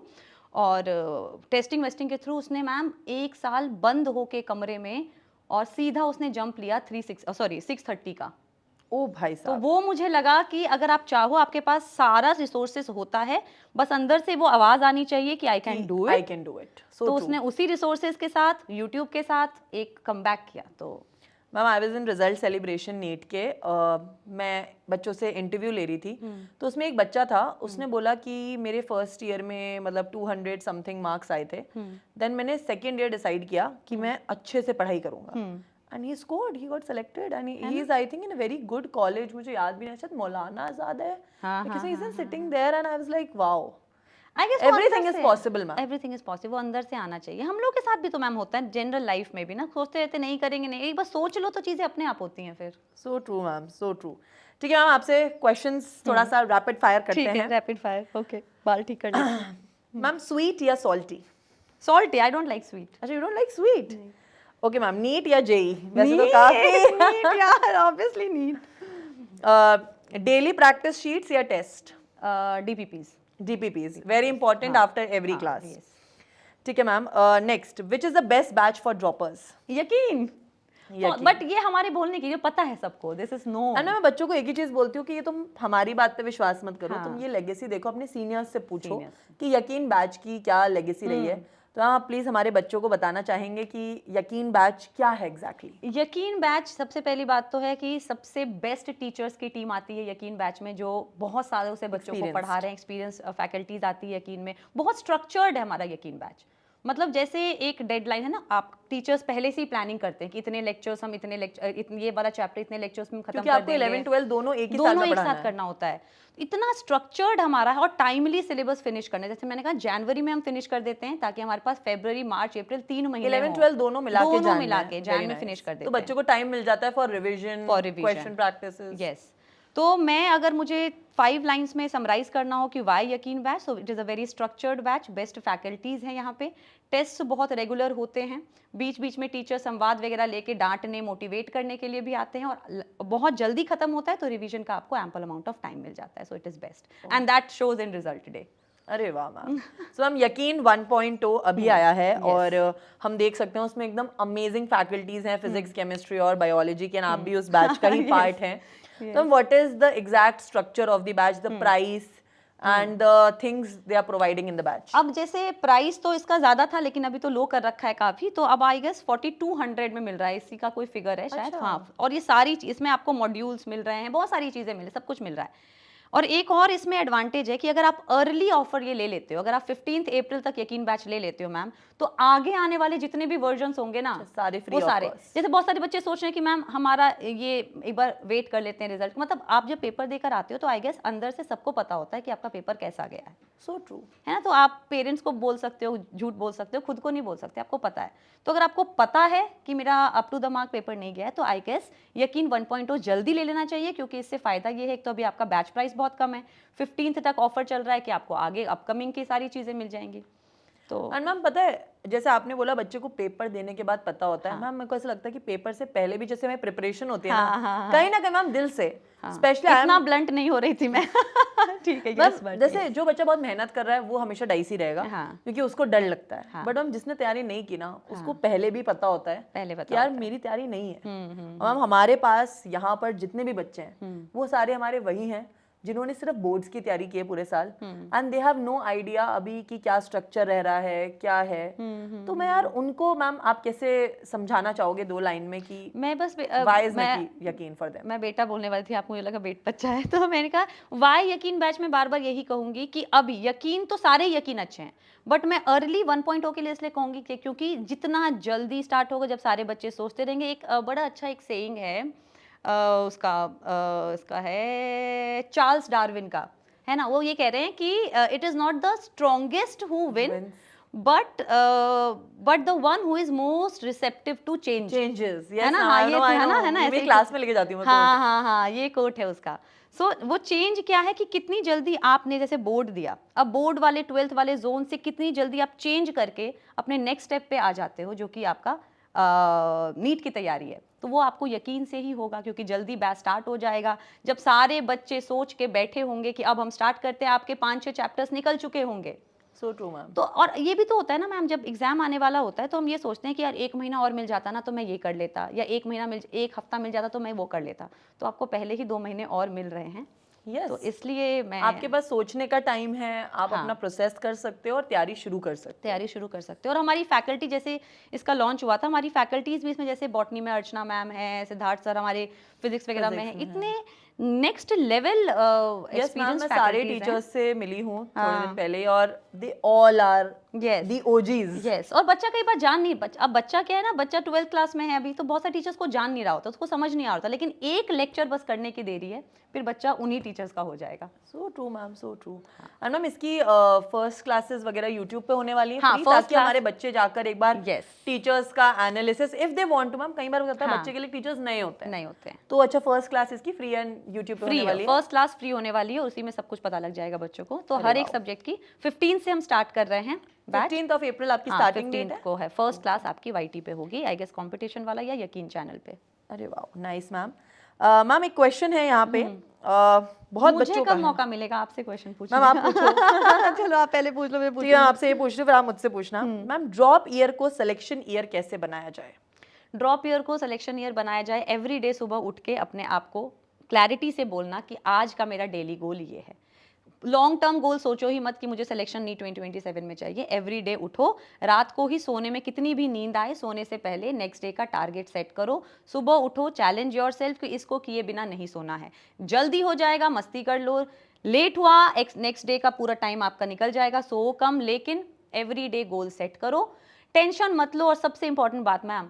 और टेस्टिंग वेस्टिंग के थ्रू उसने मैम एक साल बंद होके कमरे में और सीधा उसने जंप लिया 630 का। ओ भाई तो साहब, वो मुझे लगा कि अगर आप चाहो, आपके पास सारा रिसोर्सेस होता है, बस अंदर से वो आवाज आनी चाहिए कि I can do I it. Can do it. तो उसने उसी रिसोर्सेज के साथ, यूट्यूब के साथ एक कमबैक किया। तो ma'am I was in result celebration NEET के मैं बच्चों से इंटरव्यू ले रही थी तो उसमें एक बच्चा था उसने बोला कि मेरे फर्स्ट ईयर में मतलब 200 समथिंग मार्क्स आए थे देन मैंने सेकेंड ईयर डिसाइड किया कि मैं अच्छे से पढ़ाई करूंगा and he scored he got selected and he is I think in a very good college मुझे याद भी नहीं शायद मौलाना आजाद है because he is sitting there and I was like wow I guess everything is possible ma'am everything is possible, वो अंदर से आना चाहिए। हम लोग के साथ भी तो मैम होता है जनरल लाइफ में भी ना, सोचते रहते नहीं करेंगे नहीं, एक बार सोच लो तो चीजें अपने आप होती हैं फिर। So true ma'am so true. ठीक है मैम आपसे क्वेश्चंस थोड़ा सा रैपिड फायर करते हैं। रैपिड फायर, ओके, बाल ठीक कर लेते हैं। मैम स्वीट या salty? Salty, I don't like sweet. अच्छा you don't like sweet? Okay ma'am NEET या जेई? वैसे तो काफी नीट यार, obviously NEET. Daily practice sheets या test? DPPs. DPPs very important after every class. ठीक है ma'am next which is the best batch for droppers? यकीन, but ये हमारे बोलने की, ये पता है सबको, दिस इज नो। ना मैं बच्चों को एक ही चीज बोलती हूँ कि ये तुम हमारी बात पे विश्वास मत करो, तुम ये लेगेसी देखो, अपने सीनियर्स से पूछो कि यकीन बैच की क्या लेगेसी रही है। तो आप प्लीज हमारे बच्चों को बताना चाहेंगे कि यकीन बैच क्या है एग्जैक्टली? यकीन बैच, सबसे पहली बात तो है कि सबसे बेस्ट टीचर्स की टीम आती है यकीन बैच में, जो बहुत सालों से बच्चों को पढ़ा रहे हैं, एक्सपीरियंस फैकल्टीज आती है यकीन में। बहुत स्ट्रक्चर्ड है हमारा यकीन बैच, मतलब जैसे एक डेडलाइन है ना, आप टीचर्स पहले से ही प्लानिंग करते हैं कि इतने लेक्चर्स हम ये वाला चैप्टर इतने लेक्चर्स में खत्म कर देंगे, 11 12 दोनों एक साथ करना होता है। इतना स्ट्रक्चर्ड हमारा है, और टाइमली सिलेबस फिनिश करना है। जैसे मैंने कहा जनवरी में हम फिनिश कर देते हैं ताकि हमारे पास फरवरी मार्च अप्रैल 3 महीने 11 12 दोनों मिला के जान में फिनिश कर देते हैं, तो बच्चों को टाइम मिल जाता है for revision, question practices. Yes, तो मैं अगर मुझे 5 लाइंस में समराइज करना हो कि वाई यकीन batch, so it is a very structured batch, best faculties हैं यहाँ पे, टेस्ट बहुत रेगुलर होते हैं, बीच बीच में टीचर संवाद वगैरह लेके डांटने मोटिवेट करने के लिए भी आते हैं, और बहुत जल्दी खत्म होता है तो रिवीजन का आपको एम्पल अमाउंट ऑफ टाइम मिल जाता है, so it is best and that shows in result today. अरे वाह मैम। सो हम यकीन 1.0 अभी आया है और हम देख सकते हैं उसमें एकदम अमेजिंग फैकल्टीज हैं, फिजिक्स केमिस्ट्री और बायोलॉजी के, आप भी उस बैच का ही पार्ट हैं। तो what is the exact structure of the batch, the price and the things they are providing in the batch? अब जैसे प्राइस तो इसका ज्यादा था लेकिन अभी तो लो कर रखा है काफी, तो अब आई गेस 4200 में मिल रहा है, इसी का कोई फिगर है शायद। हाँ, और ये सारी इसमें आपको मॉड्यूल्स मिल रहे हैं, बहुत सारी चीजें मिल रही, सब कुछ मिल रहा है। और एक और इसमें एडवांटेज है कि अगर आप अर्ली ऑफर ये ले लेते हो, अगर आप 15 अप्रैल तक यकीन बैच ले लेते हो मैम, तो आगे आने वाले जितने भी वर्जन्स होंगे ना, सारे फ्री, वो सारे, जैसे बहुत सारे बच्चे सोच रहे हैं कि मैम हमारा ये एक बार वेट कर लेते हैं रिजल्ट, मतलब आप जब पेपर देकर आते हो तो आई गेस अंदर से सबको पता होता है कि आपका पेपर कैसा गया है। सो ट्रू है ना, तो आप पेरेंट्स को बोल सकते हो, झूठ बोल सकते हो, खुद को नहीं बोल सकते, आपको पता है। तो अगर आपको पता है कि मेरा up to the mark paper नहीं गया है, तो आई गेस यकीन 1.0 जल्दी ले लेना चाहिए, क्योंकि इससे फायदा ये है, एक तो अभी आपका बैच प्राइस बहुत कम है, 15th तक ऑफर चल रहा है कि आपको आगे अपकमिंग की सारी चीजें मिल जाएंगी। तो एंड मैम पता है, जैसे आपने बोला बच्चे को पेपर देने के बाद पता होता है, मैम मेरे को ऐसा लगता है कि पेपर से पहले भी जैसे हमें प्रिपरेशन होती है ना, कहीं ना कहीं मैम दिल से, स्पेशली इतना ब्लंट नहीं हो रही थी मैं। ठीक है, जैसे जो बच्चा बहुत मेहनत कर रहा है वो हमेशा डाइस ही रहेगा, क्योंकि उसको डर लगता है। बट हम जिसने तैयारी नहीं की ना, उसको पहले भी पता होता है कि यार मेरी तैयारी नहीं है। मैम हमारे पास यहाँ पर जितने भी बच्चे हैं वो सारे हमारे वही हैं जिन्होंने सिर्फ बोर्ड्स की तैयारी की है पूरे साल, and they have no idea अभी कि क्या स्ट्रक्चर रह रहा है, क्या है। तो मैं यार उनको मैम आप कैसे समझाना चाहोगे 2 लाइन में कि मैं बस व्हाई इज यकीन फॉर देम? मैं बेटा बोलने वाली थी, आपको मुझे लगा बच्चा है, तो मैंने कहा व्हाई यकीन बैच में बार बार यही कहूंगी कि अभी यकीन तो सारे यकीन अच्छे हैं, बट मैं अर्ली 1.0 के लिए इसलिए कहूंगी कि क्योंकि जितना जल्दी स्टार्ट होगा, जब सारे बच्चे सोचते रहेंगे, एक बड़ा अच्छा एक सेइंग है उसका है चार्ल्स डार्विन का, है ना, वो ये कह रहे हैं कि it is not the strongest who win but the one who is most receptive to changes, है ना। हाँ, ये है ना, ऐसे क्लास में लेके जाती हूँ। हाँ, ये कोट है उसका। सो वो चेंज क्या है कि कितनी जल्दी आपने जैसे बोर्ड दिया, अब बोर्ड वाले 12th वाले जोन से कितनी जल्दी आप चेंज करके अपने नेक्स्ट स्टेप पे आ जाते हो, जो कि आपका नीट की तैयारी है। तो वो आपको यकीन से ही होगा, क्योंकि जल्दी बैच स्टार्ट हो जाएगा, जब सारे बच्चे सोच के बैठे होंगे कि अब हम स्टार्ट करते हैं, आपके 5-6 चैप्टर्स निकल चुके होंगे। So true ma'am. तो और ये भी तो होता है ना मैम, जब एग्जाम आने वाला होता है तो हम ये सोचते हैं कि यार 1 महीना और मिल जाता ना तो मैं ये कर लेता, या 1 हफ्ता मिल जाता तो मैं वो कर लेता। तो आपको पहले ही 2 महीने और मिल रहे हैं, Yes. तो इसलिए मैं आपके पास सोचने का टाइम है, आप अपना प्रोसेस कर सकते हो और तैयारी शुरू कर सकते तैयारी शुरू कर सकते हो। और हमारी फैकल्टी, जैसे इसका लॉन्च हुआ था, हमारी फैकल्टीज भी इसमें, जैसे बॉटनी में अर्चना मैम है, सिद्धार्थ सर हमारे फिजिक्स वगैरह में है, इतने next level yes ma'am, experience मैं सारे टीचर्स से मिली हूँ थोड़े दिन पहले और they all are the OGs. Yes. और बच्चा कई बार जान नहीं, अब बच्चा क्या है ना, बच्चा 12th क्लास में है अभी, तो बहुत सारे टीचर्स को जान नहीं रहा होता, उसको समझ नहीं आ रहा, लेकिन एक लेक्चर बस करने की देरी है, फिर बच्चा उन्हीं टीचर्स का हो जाएगा। So true ma'am, so true. And ma'am इसकी फर्स्ट क्लासेस वगैरह यूट्यूब पे होने वाली हैं हाँ, free, first ताकि class- हमारे बच्चे जाकर एक बार Yes. टीचर्स का analysis if they want to. Ma'am कई बार होता है हाँ। बच्चे के लिए टीचर्स नहीं होते हैं, नहीं होते हैं। तो अच्छा फर्स्ट क्लास इसकी फ्री एंड यूट्यूब पे फ्री होने है, वाली है। फर्स्ट क्लास फ्री होने वाली है, उसी में सब कुछ पता लग जाएगा बच्चों को। तो हर एक सब्जेक्ट की 15 से हम स्टार्ट कर रहे हैं बैच। 15th ऑफ अप्रैल आपकी स्टार्टिंग डेट है। को है फर्स्ट क्लास आपकी YT पे होगी, आई गेस कंपटीशन वाला या यकीन चैनल पे। अरे वाह, नाइस मैम। मैम एक क्वेश्चन है यहाँ पे, बहुत मुझे बच्चों कब का है। मौका मिलेगा आपसे क्वेश्चन पूछने मैम आप पूछो। का? चलो आप पहले पूछ लो, मैं तो पूछूंगी। ये आपसे ये पूछ रही हूँ, फिर आप मुझसे पूछना। मैम ड्रॉप ईयर को सिलेक्शन ईयर कैसे बनाया जाए? ड्रॉप ईयर को सिलेक्शन ईयर बनाया जाए, एवरी डे सुबह उठ के अपने आप को क्लैरिटी से बोलना कि आज का मेरा डेली गोल ये है। लॉन्ग टर्म गोल सोचो ही मत कि मुझे सिलेक्शन नीट 2027 में चाहिए। एवरी डे उठो, रात को ही सोने में कितनी भी नींद आए, सोने से पहले नेक्स्ट डे का टारगेट सेट करो। सुबह उठो, चैलेंज योरसेल्फ कि इसको किए बिना नहीं सोना है। जल्दी हो जाएगा, मस्ती कर लो, लेट हुआ नेक्स्ट डे का पूरा टाइम आपका निकल जाएगा, सो कम, लेकिन एवरी डे गोल सेट करो, टेंशन मत लो। और सबसे इंपॉर्टेंट बात मैम,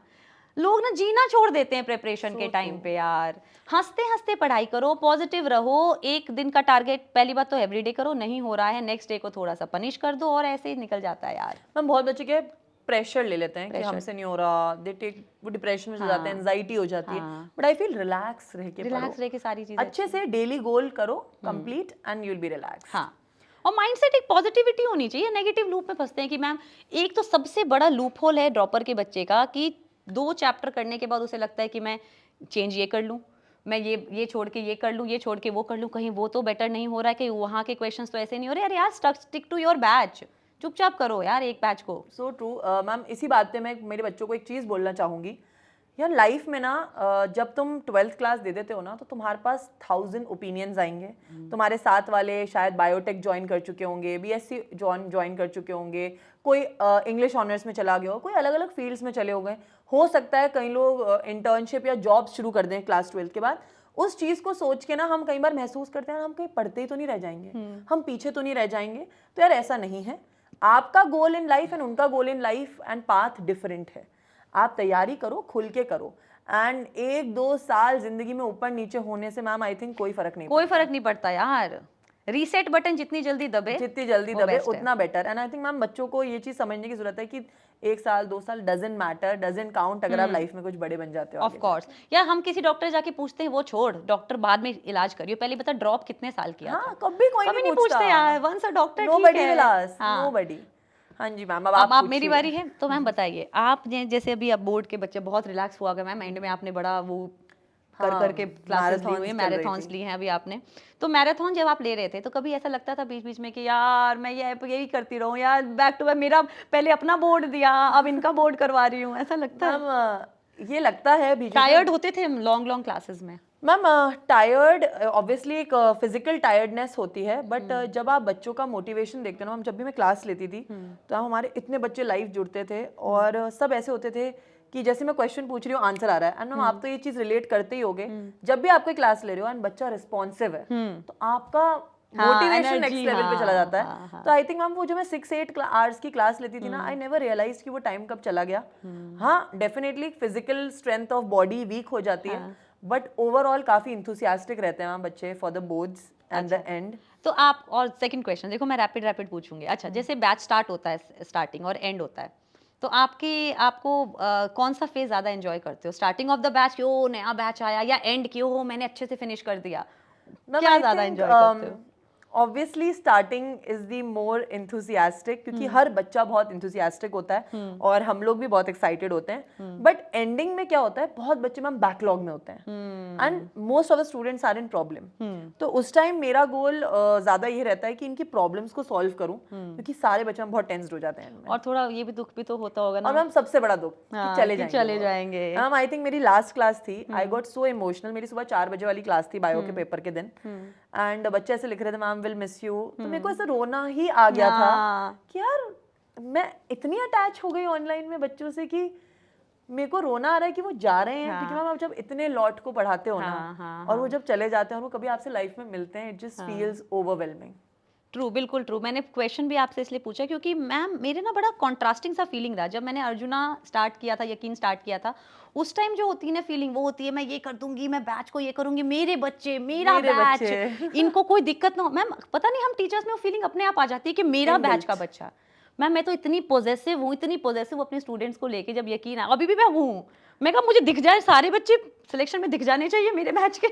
लोग ना जीना छोड़ देते हैं प्रिपरेशन के टाइम पे यार। हंसते हंसते पढ़ाई करो, पॉजिटिव रहो। एक दिन का टारगेट पहली बात तो एवरीडे करो, नहीं हो रहा है नेक्स्ट डे को थोड़ा सा पनिश कर दो, और ऐसे ही निकल जाता है यार। मैम बहुत बच्चे के प्रेशर ले लेते हैं कि हमसे नहीं हो रहा, दे टेक, वो डिप्रेशन में चले जाते हैं, एंजाइटी हो जाती है। बट आई फील रिलैक्स रह के रिलैक्स रह के सारी चीजें अच्छे से डेली गोल करो complete and you will be relax. हाँ, और माइंडसेट एक पॉजिटिविटी होनी चाहिए। नेगेटिव लूप में फंसते हैं कि मैम, एक तो सबसे बड़ा लूप होल है ड्रॉपर के बच्चे का कि 2 चैप्टर करने के बाद उसे लगता है कि मैं चेंज ये कर लूँ, मैं ये छोड़ के ये कर लूँ, ये छोड़ के वो कर लूँ, कहीं वो तो बेटर नहीं हो रहा है, कि वहाँ के क्वेश्चंस तो ऐसे नहीं हो रहे। अरे यार, स्टिक टू योर बैच, चुपचाप करो यार एक बैच को। So true ma'am. इसी बात पे मैं मेरे बच्चों को एक चीज़ बोलना चाहूँगी यार, लाइफ में ना जब तुम 12th क्लास दे देते हो ना, तो तुम्हारे पास 1000 ओपिनियंस आएंगे। तुम्हारे साथ वाले शायद बायोटेक ज्वाइन कर चुके होंगे, BSc ज्वाइन कर चुके होंगे, कोई इंग्लिश ऑनर्स में चला गया हो, कोई अलग अलग फील्ड्स में चले हो गए। हो सकता है कई लोग इंटर्नशिप या जॉब शुरू कर दें क्लास 12th के बाद। उस चीज़ को सोच के ना हम कई बार महसूस करते हैं हम कहीं पढ़ते ही तो नहीं रह जाएंगे, हम पीछे तो नहीं रह जाएंगे। तो यार ऐसा नहीं है, आपका गोल इन लाइफ एंड उनका goal in life and path different है। आप तैयारी करो, खुल के करो, एंड 1-2 साल जिंदगी में ऊपर नीचे होने से मैम आई थिंक कोई फर्क नहीं पड़ता यार। रीसेट बटन जितनी जल्दी दबे उतना better. And I think ma'am बच्चों को ये चीज समझने की जरूरत है कि 1 साल 2 साल डजंट मैटर, डजंट काउंट अगर आप लाइफ में कुछ बड़े बन जाते हो। ऑफ कोर्स यार, हम किसी डॉक्टर जाके पूछते हैं, वो छोड़, डॉक्टर बाद में इलाज करियो, पहले बता ड्रॉप कितने साल किया था। कभी कोई नहीं पूछते यार, once a doctor, nobody will ask, nobody. हाँ जी मैम, अब आप मेरी बारी है। तो मैम बताइए, आप जैसे अभी अब बोर्ड के बच्चे बहुत रिलैक्स हुआ गए मैम, एंड में आपने बड़ा वो करके क्लासेस ली हुई, मैराथन्स ली हैं अभी आपने। तो मैराथन जब आप ले रहे थे, तो कभी ऐसा लगता था बीच बीच में कि यार मैं यही करती रहूं यार, बैक टू बैक, मेरा पहले अपना बोर्ड दिया, अब इनका बोर्ड करवा रही हूँ, ऐसा लगता है? ये लगता है बीच में। टायर्ड होते थे हम लॉन्ग क्लासेस में? मैम टायर्ड ऑब्वियसली एक फिजिकल टायर्डनेस होती है, बट जब आप बच्चों का मोटिवेशन देखते हो ना, हम जब भी मैं क्लास लेती थी तो हमारे इतने बच्चे लाइव जुड़ते थे और सब ऐसे होते थे कि जैसे मैं क्वेश्चन पूछ रही हूँ आंसर आ रहा है। एंड मैम आप तो ये चीज रिलेट करते ही होगे, जब भी आप कोई क्लास ले रहे हो एंड बच्चा रिस्पॉन्सिव है तो आपका मोटिवेशन नेक्स्ट लेवल पे चला जाता है। तो आई थिंक मैम वो जो मैं 6-8 आवर्स की क्लास लेती थी ना, आई नेवर रियलाइज कि वो टाइम कब चला गया। हाँ definitely physical strength of body weak हो जाती है, बट ओवरऑल काफी इंथुसियास्टिक रहते हैं मैम बच्चे for the boards at the end. तो आप, और सेकंड क्वेश्चन देखो, मैं रैपिड पूछूंगी। अच्छा, जैसे बैच स्टार्ट होता है, स्टार्टिंग और एंड होता है, तो आपको कौन सा फेज ज्यादा एंजॉय करते हो? स्टार्टिंग ऑफ द बैच, यो नया बैच आया, या एंड की हो मैंने अच्छे से फिनिश कर दिया, क्या ज्यादा एंजॉय करते हो? Obviously starting is the more enthusiastic, क्योंकि हर बच्चा बहुत इंथुसियास्टिक होता है और हम लोग भी बहुत एक्साइटेड होते हैं। बट एंडिंग में क्या होता है, बहुत बच्चे मैम बैकलॉग में होते हैं and most of the students are in problem. तो उस टाइम मेरा गोल ज्यादा ये रहता है कि इनकी प्रॉब्लम्स को सॉल्व करूं, क्योंकि सारे बच्चे बहुत टेंस्ड हो जाते हैं। और थोड़ा ये भी दुख भी तो होता होगा ना, और मैम सबसे बड़ा दुख कि चले जाएंगे। मैम आई थिंक मेरी लास्ट क्लास थी, आई गॉट सो इमोशनल। मेरी सुबह 4 बजे वाली क्लास थी बायो के पेपर के दिन, एंड बच्चे ऐसे लिख रहे थे मैम विल मिस यू, तो मेरे को ऐसा रोना ही आ गया था कि यार मैं इतनी अटैच हो गई ऑनलाइन में बच्चों से कि मेरे को रोना आ रहा है कि वो जा रहे हैं, क्योंकि मैम आप जब इतने लॉट को पढ़ाते हो ना और वो जब चले जाते हैं और वो कभी आपसे लाइफ में मिलते हैं, it just feels overwhelming. True, बिल्कुल ट्रू। मैंने क्वेश्चन भी आपसे इसलिए पूछा क्योंकि मैम मेरे ना बड़ा कॉन्ट्रास्टिंग सा फीलिंग रहा जब मैंने अर्जुना स्टार्ट किया था, यकीन स्टार्ट किया था। उस टाइम जो होती है ना फीलिंग, वो होती है मैं ये कर दूंगी, मैं बैच को ये करूंगी, मेरे बच्चे, मेरा बैच, इनको कोई दिक्कत ना हो। मैम पता नहीं हम टीचर्स में वो फीलिंग अपने आप आ जाती है कि मेरा बैच का बच्चा। मैम मैं तो इतनी पॉजेसिव हूँ, इतनी पॉजेसिव अपने स्टूडेंट्स को लेके, जब यकीन है अभी भी मैं हूँ। मैं कहा मुझे दिख जाए, सारे बच्चे सिलेक्शन में दिख जाने चाहिए मेरे बैच के,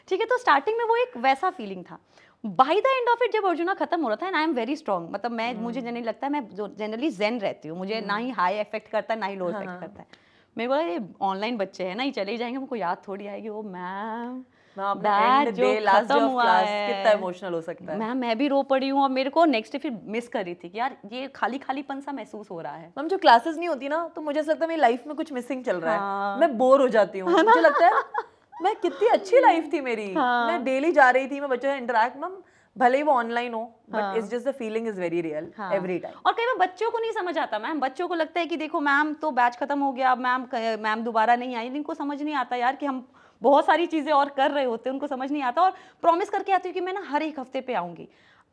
ठीक है। तो स्टार्टिंग में वो एक वैसा फीलिंग था। By the end of it जब अर्जुना खत्म हो रहा था, and I am very strong, मतलब मैं मुझे जनरली लगता है मैं जनरली जेन रहती हूँ, मुझे ना ही हाई इफेक्ट करता है ना ही लो इफेक्ट करता है। मेरे को ये ऑनलाइन बच्चे हैं ना, ये चले ही जाएंगे, हमको याद थोड़ी आएगी वो मैम बैच जो खत्म हुआ है, कितना इमोशनल हो सकता है। मैम मैं भी रो पड़ी हूँ और मेरे को नेक्स्ट डे फिर मिस कर रही थी कि यार ये खाली खालीपन सा महसूस हो रहा है। मैम जो क्लासेस नहीं होती ना, तो मुझे ऐसा लगता है मेरी लाइफ में कुछ मिसिंग चल रहा है, मैं बोर हो जाती हूँ। मुझे लगता है मैं कितनी अच्छी लाइफ थी मेरी, मैं डेली जा रही थी, मैं बच्चों से इंटरेक्ट, मैम भले ही वो ऑनलाइन हो, but it's just the feeling is very real every time. और कई बार बच्चों को नहीं समझ आता मैम, बच्चों को लगता है कि देखो मैम तो बैच खत्म हो गया, मैम दोबारा नहीं आई, इनको समझ नहीं आता यार कि हम बहुत सारी चीजें और कर रहे होते हैं, उनको समझ नहीं आता। और प्रॉमिस करके आती हूँ कि मैं ना हर एक हफ्ते पे आऊंगी,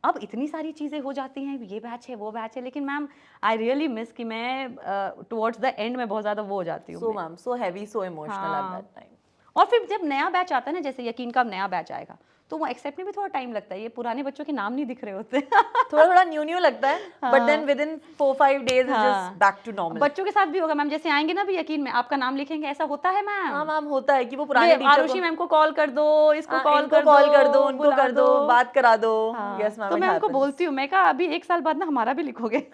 अब इतनी सारी चीजें हो जाती हैं, ये बैच है वो बैच है, लेकिन मैम आई रियली मिस कि मैं टुवर्ड्स द एंड में बहुत ज्यादा वो हो जाती हूँ। So ma'am so heavy, so emotional at that time. और फिर जब नया बैच आता है ना, जैसे यकीन का नया बैच आएगा, तो वो एक्सेप्ट में भी थोड़ा टाइम लगता है, ये पुराने बच्चों के नाम नहीं दिख रहे होते थोड़ा थोड़ा न्यू लगता है, but then within 4-5 days it's just back to normal. बच्चों के साथ भी होगा मैम, जैसे आएंगे ना भी यकीन में आपका नाम लिखेंगे, ऐसा होता है मैम। हाँ मैम होता है कि वो पुराने टीचर आरुषि मैम को कॉल कर दो, इसको कॉल कर दो, उनको कर दो, बात करा दो। यस मैम, तो मैं उनको बोलती हूँ, मैं कहा अभी 1 साल बाद ना हमारा भी लिखोगे।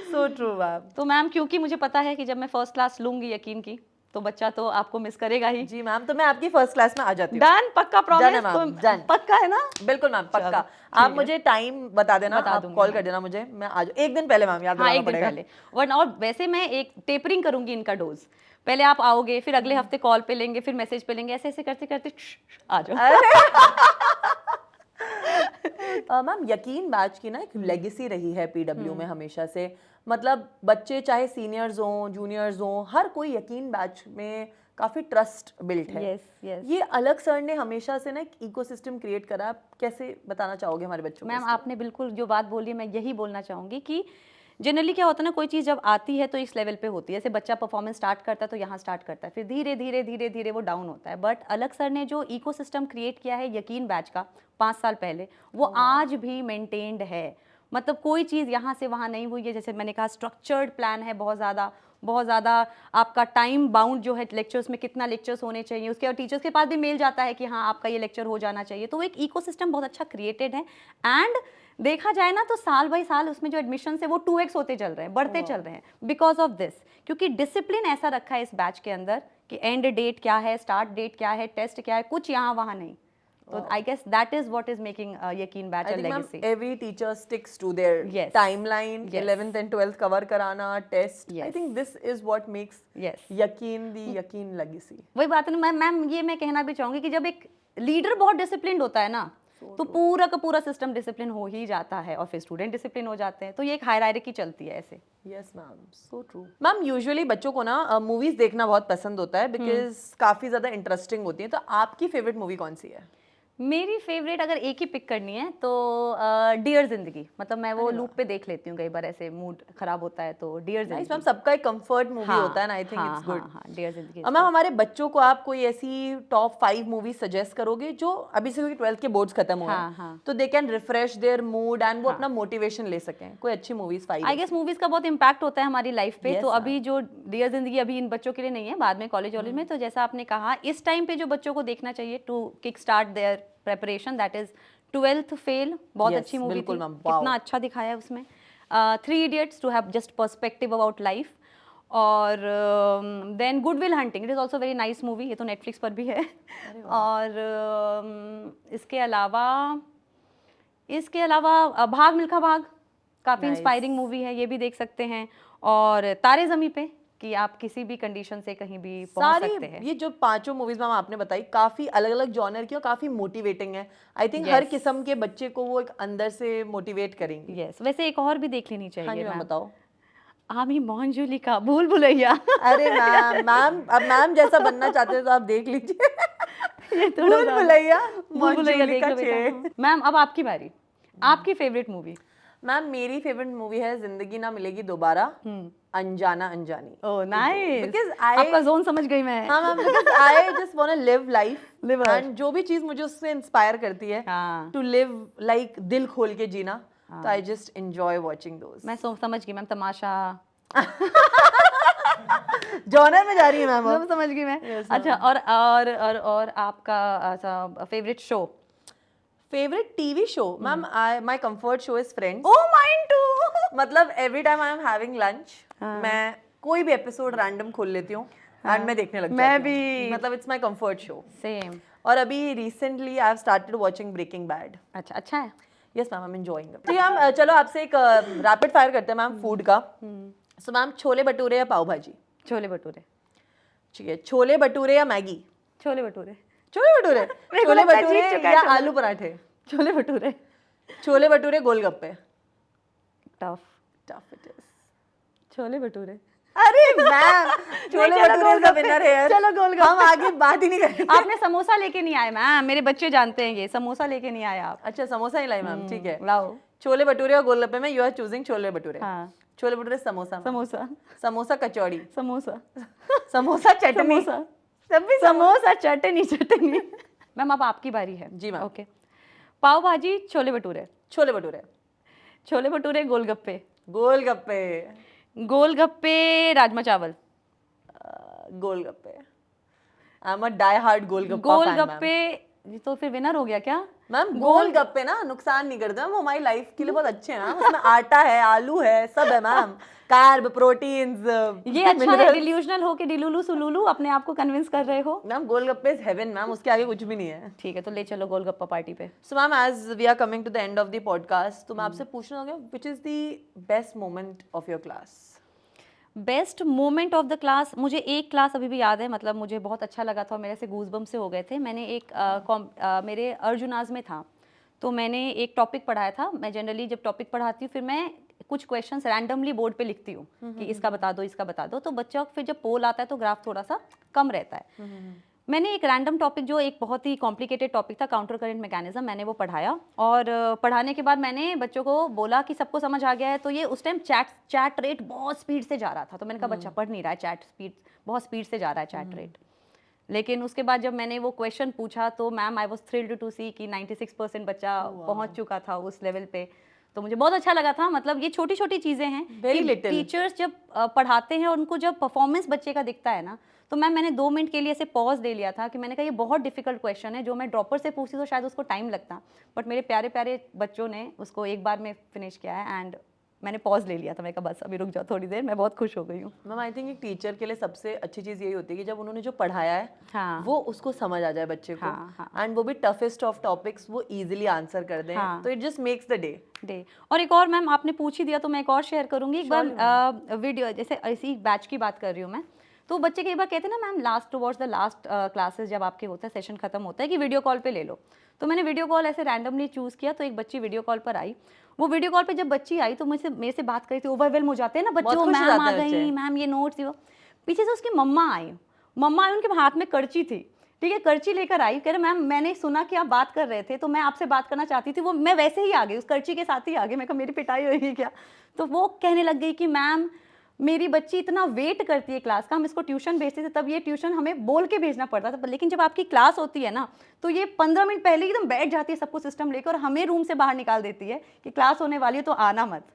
So true ma'am. तो मैम क्योंकि मुझे पता है कि जब मैं फर्स्ट क्लास लूंगी यकीन की, तो बच्चा तो आपको मिस करेगा ही। जी मैम, तो मैं आपकी फर्स्ट क्लास में आ जाती हूँ। डन, पक्का, प्रॉमिस? डन, पक्का है ना? बिल्कुल मैम, पक्का। आप मुझे टाइम बता देना, आप कॉल कर देना मुझे, मैं आ जाऊँ। एक दिन पहले मैम, याद दिलाना पड़ेगा। पहले। और वैसे मैं एक टेपरिंग करूंगी इनका डोज, पहले आप आओगे, फिर अगले हफ्ते कॉल पे लेंगे, फिर मैसेज पे लेंगे, ऐसे ऐसे करते करते आ जाओ। मैम यकीन बैच की ना एक लेगेसी रही है पीडब्ल्यू में हमेशा से, मतलब बच्चे चाहे सीनियर्स हों, जूनियर्स हों, हर कोई यकीन बैच में काफी ट्रस्ट बिल्ट है। ये अलग सर ने हमेशा से ना एक इकोसिस्टम क्रिएट करा, आप कैसे बताना चाहोगे हमारे बच्चों को? मैम आपने बिल्कुल जो बात बोली है, मैं यही बोलना चाहूंगी कि जनरली क्या होता है ना, कोई चीज़ जब आती है तो इस लेवल पे होती है, जैसे बच्चा परफॉर्मेंस स्टार्ट करता है तो यहाँ स्टार्ट करता है, फिर धीरे धीरे धीरे धीरे वो डाउन होता है। बट अलग सर ने जो इकोसिस्टम क्रिएट किया है यकीन बैच का 5 साल पहले, वो आज भी मेंटेन्ड है। मतलब कोई चीज़ यहाँ से वहाँ नहीं हुई है। जैसे मैंने कहा स्ट्रक्चर्ड प्लान है, बहुत ज़्यादा आपका टाइम बाउंड जो है, लेक्चर्स में कितना लेक्चर्स होने चाहिए, उसके और टीचर्स के पास भी मेल जाता है कि हाँ आपका ये लेक्चर हो जाना चाहिए। तो एक इकोसिस्टम बहुत अच्छा क्रिएटेड है। एंड देखा जाए ना तो साल बाई साल उसमें जो एडमिशन है वो 2x होते चल रहे हैं, बढ़ते चल रहे हैं, बिकॉज ऑफ दिस। क्योंकि डिसिप्लिन ऐसा रखा है इस बैच के अंदर कि एंड डेट क्या है, स्टार्ट डेट क्या है, टेस्ट क्या है, कुछ यहाँ वहाँ नहीं। So I guess that is what is making यकीन batch a legacy. Every teacher sticks to their timeline. 11th and 12th cover कराना, test. I think this is what makes यकीन the यकीन legacy. वही बात है ना मैम, ये मैं कहना भी चाहूंगी कि जब एक लीडर बहुत डिसिप्लिन्ड होता है ना, तो पूरा का पूरा सिस्टम डिसिप्लिन हो ही जाता है, और फिर स्टूडेंट डिसिप्लिन हो जाते हैं, तो ये एक हायरार्की चलती है ऐसे। Yes ma'am, so true. Ma'am usually बच्चों को ना मूवीज देखना बहुत पसंद होता है, बिकॉज काफी ज्यादा इंटरेस्टिंग होती है। तो आपकी फेवरेट मूवी कौन सी है? मेरी फेवरेट अगर एक ही पिक करनी है तो डियर जिंदगी, मतलब मैं वो लूप पे देख लेती हूँ कई बार, ऐसे मूड खराब होता है तो डियर जिंदगी। मैम सबका एक कंफर्ट मूवी होता है ना, I think it's good. Dear Zindagi. Ma'am हमारे बच्चों को आप कोई ऐसी टॉप 5 मूवी सजेस्ट करोगे जो अभी से 12th के बोर्ड्स खत्म हुए हैं, तो they can refresh their mood एंड वो अपना मोटिवेशन ले सकें? कोई अच्छी मूवीज 5? आई गेस मूवीज का बहुत इम्पैक्ट होता है हमारी लाइफ पे। तो अभी जो डियर जिंदगी अभी इन बच्चों के लिए नहीं है, बाद में कॉलेज वॉलेज में, तो जैसा आपने कहा इस टाइम पे जो बच्चों को देखना चाहिए to kick start their preparation, that is 12th fail. बहुत अच्छी मूवी थी, कितना अच्छा दिखाया है उसमें। 3 idiots to have just perspective about life. और then good will hunting, it is also very nice movie, ये तो नेटफ्लिक्स पर भी है। और इसके अलावा भाग मिल्खा भाग, काफ़ी इंस्पायरिंग मूवी है, ये भी देख सकते हैं। और तारे ज़मीं पे, कि आप किसी भी कंडीशन से कहीं भी पहुंच सकते हैं। ये जो 5 मूवीज मैम आपने बताई काफी अलग अलग जॉनर की और काफी मोटिवेटिंग है। आई थिंक हर किस्म के बच्चे को वो एक अंदर से मोटिवेट करेंगी। यस, वैसे एक और भी देख लेनी चाहिए। हाँ जी मैम, बताओ। आमी मोहनजोली का भूल भुलैया। अरे मैम अब मैम जैसा बनना चाहते हो तो आप देख लीजिए। ये भूल भुलैया, भूल भुलैया देख लो छे। बेटा। मैम अब आपकी बारी, आपकी फेवरेट मूवी। मैम मेरी फेवरेट मूवी है Zindagi Na Milegi Dobara, Anjaana Anjaani. Oh nice, because आपका जोन समझ गई मैं। हाँ ma'am, because I just want to live life and जो भी चीज मुझे उससे इंस्पायर करती है टू लिव लाइक दिल खोल के जीना, तो I just enjoy watching those. मैं समझ गई मैम, तमाशा जॉनर में जा रही है मैम, मैं समझ गई मैं। अच्छा, और आपका favourite show? Favourite TV show ma'am, my comfort show is Friends. Oh mine too. मतलब every time I am having lunch मैं कोई भी एपिसोड रैंडम खोल लेती हूँ एंड मैं देखने लगती हूँ। मैं भी, मतलब it's my comfort show. Same. और अभी recently I have started watching Breaking Bad. अच्छा है। Yes ma'am, I am enjoying it. ठीक है मैम, चलो आपसे एक रैपिड फायर करते हैं मैम फूड का। सो मैम, छोले भटूरे या पाव भाजी? छोले भटूरे। ठीक है, छोले भटूरे या मैगी? छोले भटूरे। छोले भटूरे। छोले भटूरे या aloo parathe? Chole bhature. Chole bhature golgappe? Tough it is. Chole bhature. अरे मैम, छोले भटूरे का विनर है। चलो गोलगप्पे। हम आगे बात ही नहीं करेंगे। आपने समोसा लेके नहीं आए मैम, मेरे बच्चे जानते हैं ये, समोसा लेके नहीं आए आप। अच्छा, समोसा ही लाई मैम, ठीक है। लाओ। छोले भटूरे और गोलगप्पे में you are choosing chole bhature. हाँ। छोले भटूरे समोसा। समोसा। समोसा कचौड़ी। समोसा। समोसा चटनी। समोसा चटनी। मैम अब आपकी बारी है। जी मैम। ओके, पाव भाजी छोले भटूरे? छोले भटूरे। छोले भटूरे गोलगप्पे? गोलगप्पे। Golgappe rajma chawal? Golgappe. I am a die hard golgappa fan. Golgappe तो फिर विनर हो गया क्या मैम? गोलगप्पे ना नुकसान नहीं करते मैम, वो हमारी लाइफ के लिए बहुत अच्छे हैं मैम। उसमें आटा है, आलू है, सब है मैम, कार्ब, प्रोटीन्स। ये अच्छा है, डिल्यूजनल हो के डिलुलू सुलुलू अपने आप को कन्विंस कर रहे हो। Ma'am golgappe is heaven ma'am, उसके आगे कुछ भी नहीं है। ठीक है, तो ले चलो गोलगप्पा पार्टी पे। So ma'am, as we are coming to the end of the podcast, तो मैं आपसे पूछना होगा, which is the best moment of your class? Best moment of the class, मुझे एक क्लास अभी भी याद है, मतलब मुझे बहुत अच्छा लगा था और मेरे से गूज़बम्स से हो गए थे। मैंने मेरे अर्जुनाज में था, तो मैंने एक टॉपिक पढ़ाया था। मैं जनरली जब टॉपिक पढ़ाती हूँ फिर मैं कुछ क्वेश्चंस रैंडमली बोर्ड पे लिखती हूँ कि इसका बता दो, इसका बता दो, तो बच्चा फिर जब पोल आता है तो ग्राफ थोड़ा सा कम रहता है। मैंने एक रैंडम टॉपिक, जो एक बहुत ही कॉम्प्लिकेटेड टॉपिक था, काउंटर करंट मैकेनिज्म, मैंने वो पढ़ाया। और पढ़ाने के बाद मैंने बच्चों को बोला कि सबको समझ आ गया है, तो ये उस टाइम चैट रेट बहुत स्पीड से जा रहा था, तो मैंने कहा बच्चा पढ़ नहीं रहा है, चैट स्पीड बहुत स्पीड से जा रहा है चैट रेट। लेकिन उसके बाद जब मैंने वो क्वेश्चन पूछा तो ma'am I was thrilled to see कि 96% बच्चा पहुंच चुका था उस लेवल पे, तो मुझे बहुत अच्छा लगा था। मतलब ये छोटी छोटी चीज़ें हैं, वेरी लिटिल। टीचर्स जब पढ़ाते हैं और उनको जब परफॉर्मेंस बच्चे का दिखता है ना, तो मैंने 2 मिनट के लिए ऐसे पॉज ले लिया था कि मैंने कहा ये बहुत डिफिकल्ट क्वेश्चन है, जो मैं ड्रॉपर से पूछती तो शायद उसको टाइम लगता, बट मेरे प्यारे प्यारे बच्चों ने उसको एक बार में फिनिश किया है। एंड मैंने पॉज ले लिया था, मैं कहा बस अभी रुक जाओ थोड़ी देर, मैं बहुत खुश हो गई हूँ। मैम आई थिंक एक टीचर के लिए सबसे अच्छी चीज़ यही होती है कि जब उन्होंने जो पढ़ाया है हाँ। वो उसको समझ आ जाए बच्चे को, हाँ। एंड वो भी टफेस्ट ऑफ टॉपिक्स वो इजीली आंसर कर दें। हाँ। तो it just makes the day. और एक और मैम, आपने पूछ ही दिया तो मैं एक और शेयर करूंगी। एक बार वीडियो, जैसे इसी बैच की बात कर रही हूँ मैं, तो बच्चे कई बार कहते हैं ना ma'am last towards the last classes जब आपके होता है, सेशन खत्म होता है, कि वीडियो कॉल पे ले लो। तो मैंने वीडियो कॉल ऐसे रैंडमली चूज़ किया, तो एक बच्ची वीडियो कॉल पर आई। वो वीडियो कॉल पे जब बच्ची आई तो मेरे से बात करी थी, ओवरवेलम हो जाते हैं ना बच्चों, मैम आ गई, मैम ये नोट्स, वो पीछे से उसकी मम्मा आई, उनके हाथ में करची थी, ठीक है, करची लेकर आई, कह रहे मैम मैंने सुना कि आप बात कर रहे थे तो मैं आपसे बात करना चाहती थी, वो मैं वैसे ही आ गई, उस करची के साथ ही आ गई। मैं कहा मेरी पिटाई होगी क्या? तो वो कहने लग गई कि मैम मेरी बच्ची इतना वेट करती है क्लास का, हम इसको ट्यूशन भेजते थे, तब ये ट्यूशन हमें बोल के भेजना पड़ता था, लेकिन जब आपकी क्लास होती है ना तो ये 15 मिनट पहले एकदम बैठ जाती है सबको सिस्टम लेकर और हमें रूम से बाहर निकाल देती है कि क्लास होने वाली है तो आना मत।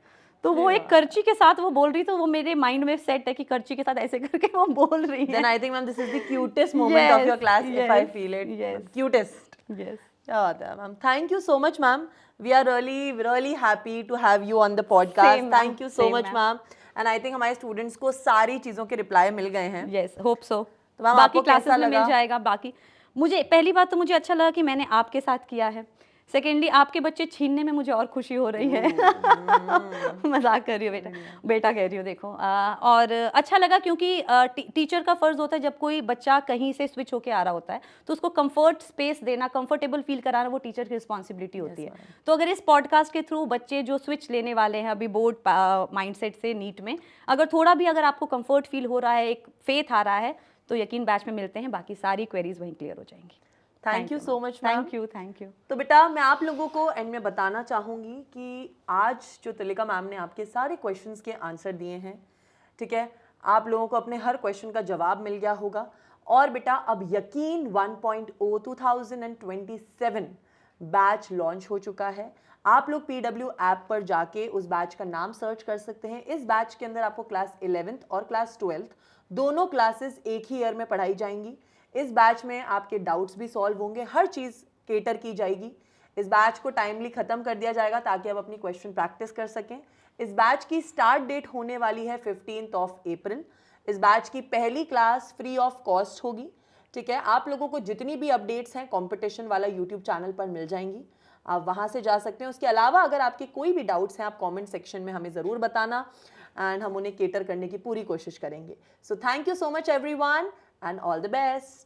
तो वो एक करची के साथ वो बोल रही, तो वो मेरे माइंड में सेट है कि करची के साथ ऐसे करके वो बोल रही है। Then I think ma'am this is the cutest moment of your class, if I feel it. Yes. Cutest. Yes. क्या बात है ma'am, thank you so much ma'am, we are really happy to have you on the podcast. Thank you so much ma'am, and I think हमारे students को सारी चीज़ों के reply मिल गए हैं। Yes, hope so. तो मैम बाकी आपको कैसा क्लासेस में लगा? मिल जाएगा। बाकी मुझे पहली बात तो मुझे अच्छा लगा कि मैंने आपके साथ किया है। सेकेंडली आपके बच्चे छीनने में मुझे और खुशी हो रही है। मजाक कर रही हूँ बेटा, बेटा कह रही हूँ देखो। और अच्छा लगा क्योंकि टीचर का फर्ज होता है जब कोई बच्चा कहीं से स्विच होके आ रहा होता है तो उसको कंफर्ट स्पेस देना, कंफर्टेबल फील कराना वो टीचर की रिस्पॉन्सिबिलिटी होती है। तो अगर इस पॉडकास्ट के थ्रू बच्चे जो स्विच लेने वाले हैं अभी बोर्ड माइंडसेट से नीट में, अगर थोड़ा भी अगर आपको कंफर्ट फील हो रहा है, एक फेथ आ रहा है, तो यकीन बैच में मिलते हैं, बाकी सारी क्वेरीज वहीं क्लियर हो जाएंगी। Thank you so much. Thank you. तो बेटा मैं आप लोगों को एंड में बताना चाहूँगी कि आज जो तिलिका मैम ने आपके सारे क्वेश्चंस के आंसर दिए हैं, ठीक है, आप लोगों को अपने हर क्वेश्चन का जवाब मिल गया होगा। और बेटा अब यकीन 1.0 2027 बैच लॉन्च हो चुका है। आप लोग PW ऐप पर जाके उस बैच का नाम सर्च कर सकते हैं। इस बैच के अंदर आपको क्लास 11th और क्लास 12th दोनों क्लासेस एक ही ईयर में पढ़ाई जाएंगी। इस बैच में आपके डाउट्स भी सॉल्व होंगे, हर चीज़ केटर की जाएगी। इस बैच को टाइमली ख़त्म कर दिया जाएगा ताकि आप अपनी क्वेश्चन प्रैक्टिस कर सकें। इस बैच की स्टार्ट डेट होने वाली है 15th ऑफ अप्रैल। इस बैच की पहली क्लास फ्री ऑफ कॉस्ट होगी, ठीक है। आप लोगों को जितनी भी अपडेट्स हैं कंपटीशन वाला यूट्यूब चैनल पर मिल जाएंगी, आप वहाँ से जा सकते हैं। उसके अलावा अगर आपके कोई भी डाउट्स हैं आप कमेंट सेक्शन में हमें ज़रूर बताना एंड हम उन्हें केटर करने की पूरी कोशिश करेंगे। So thank you so much everyone and all the best.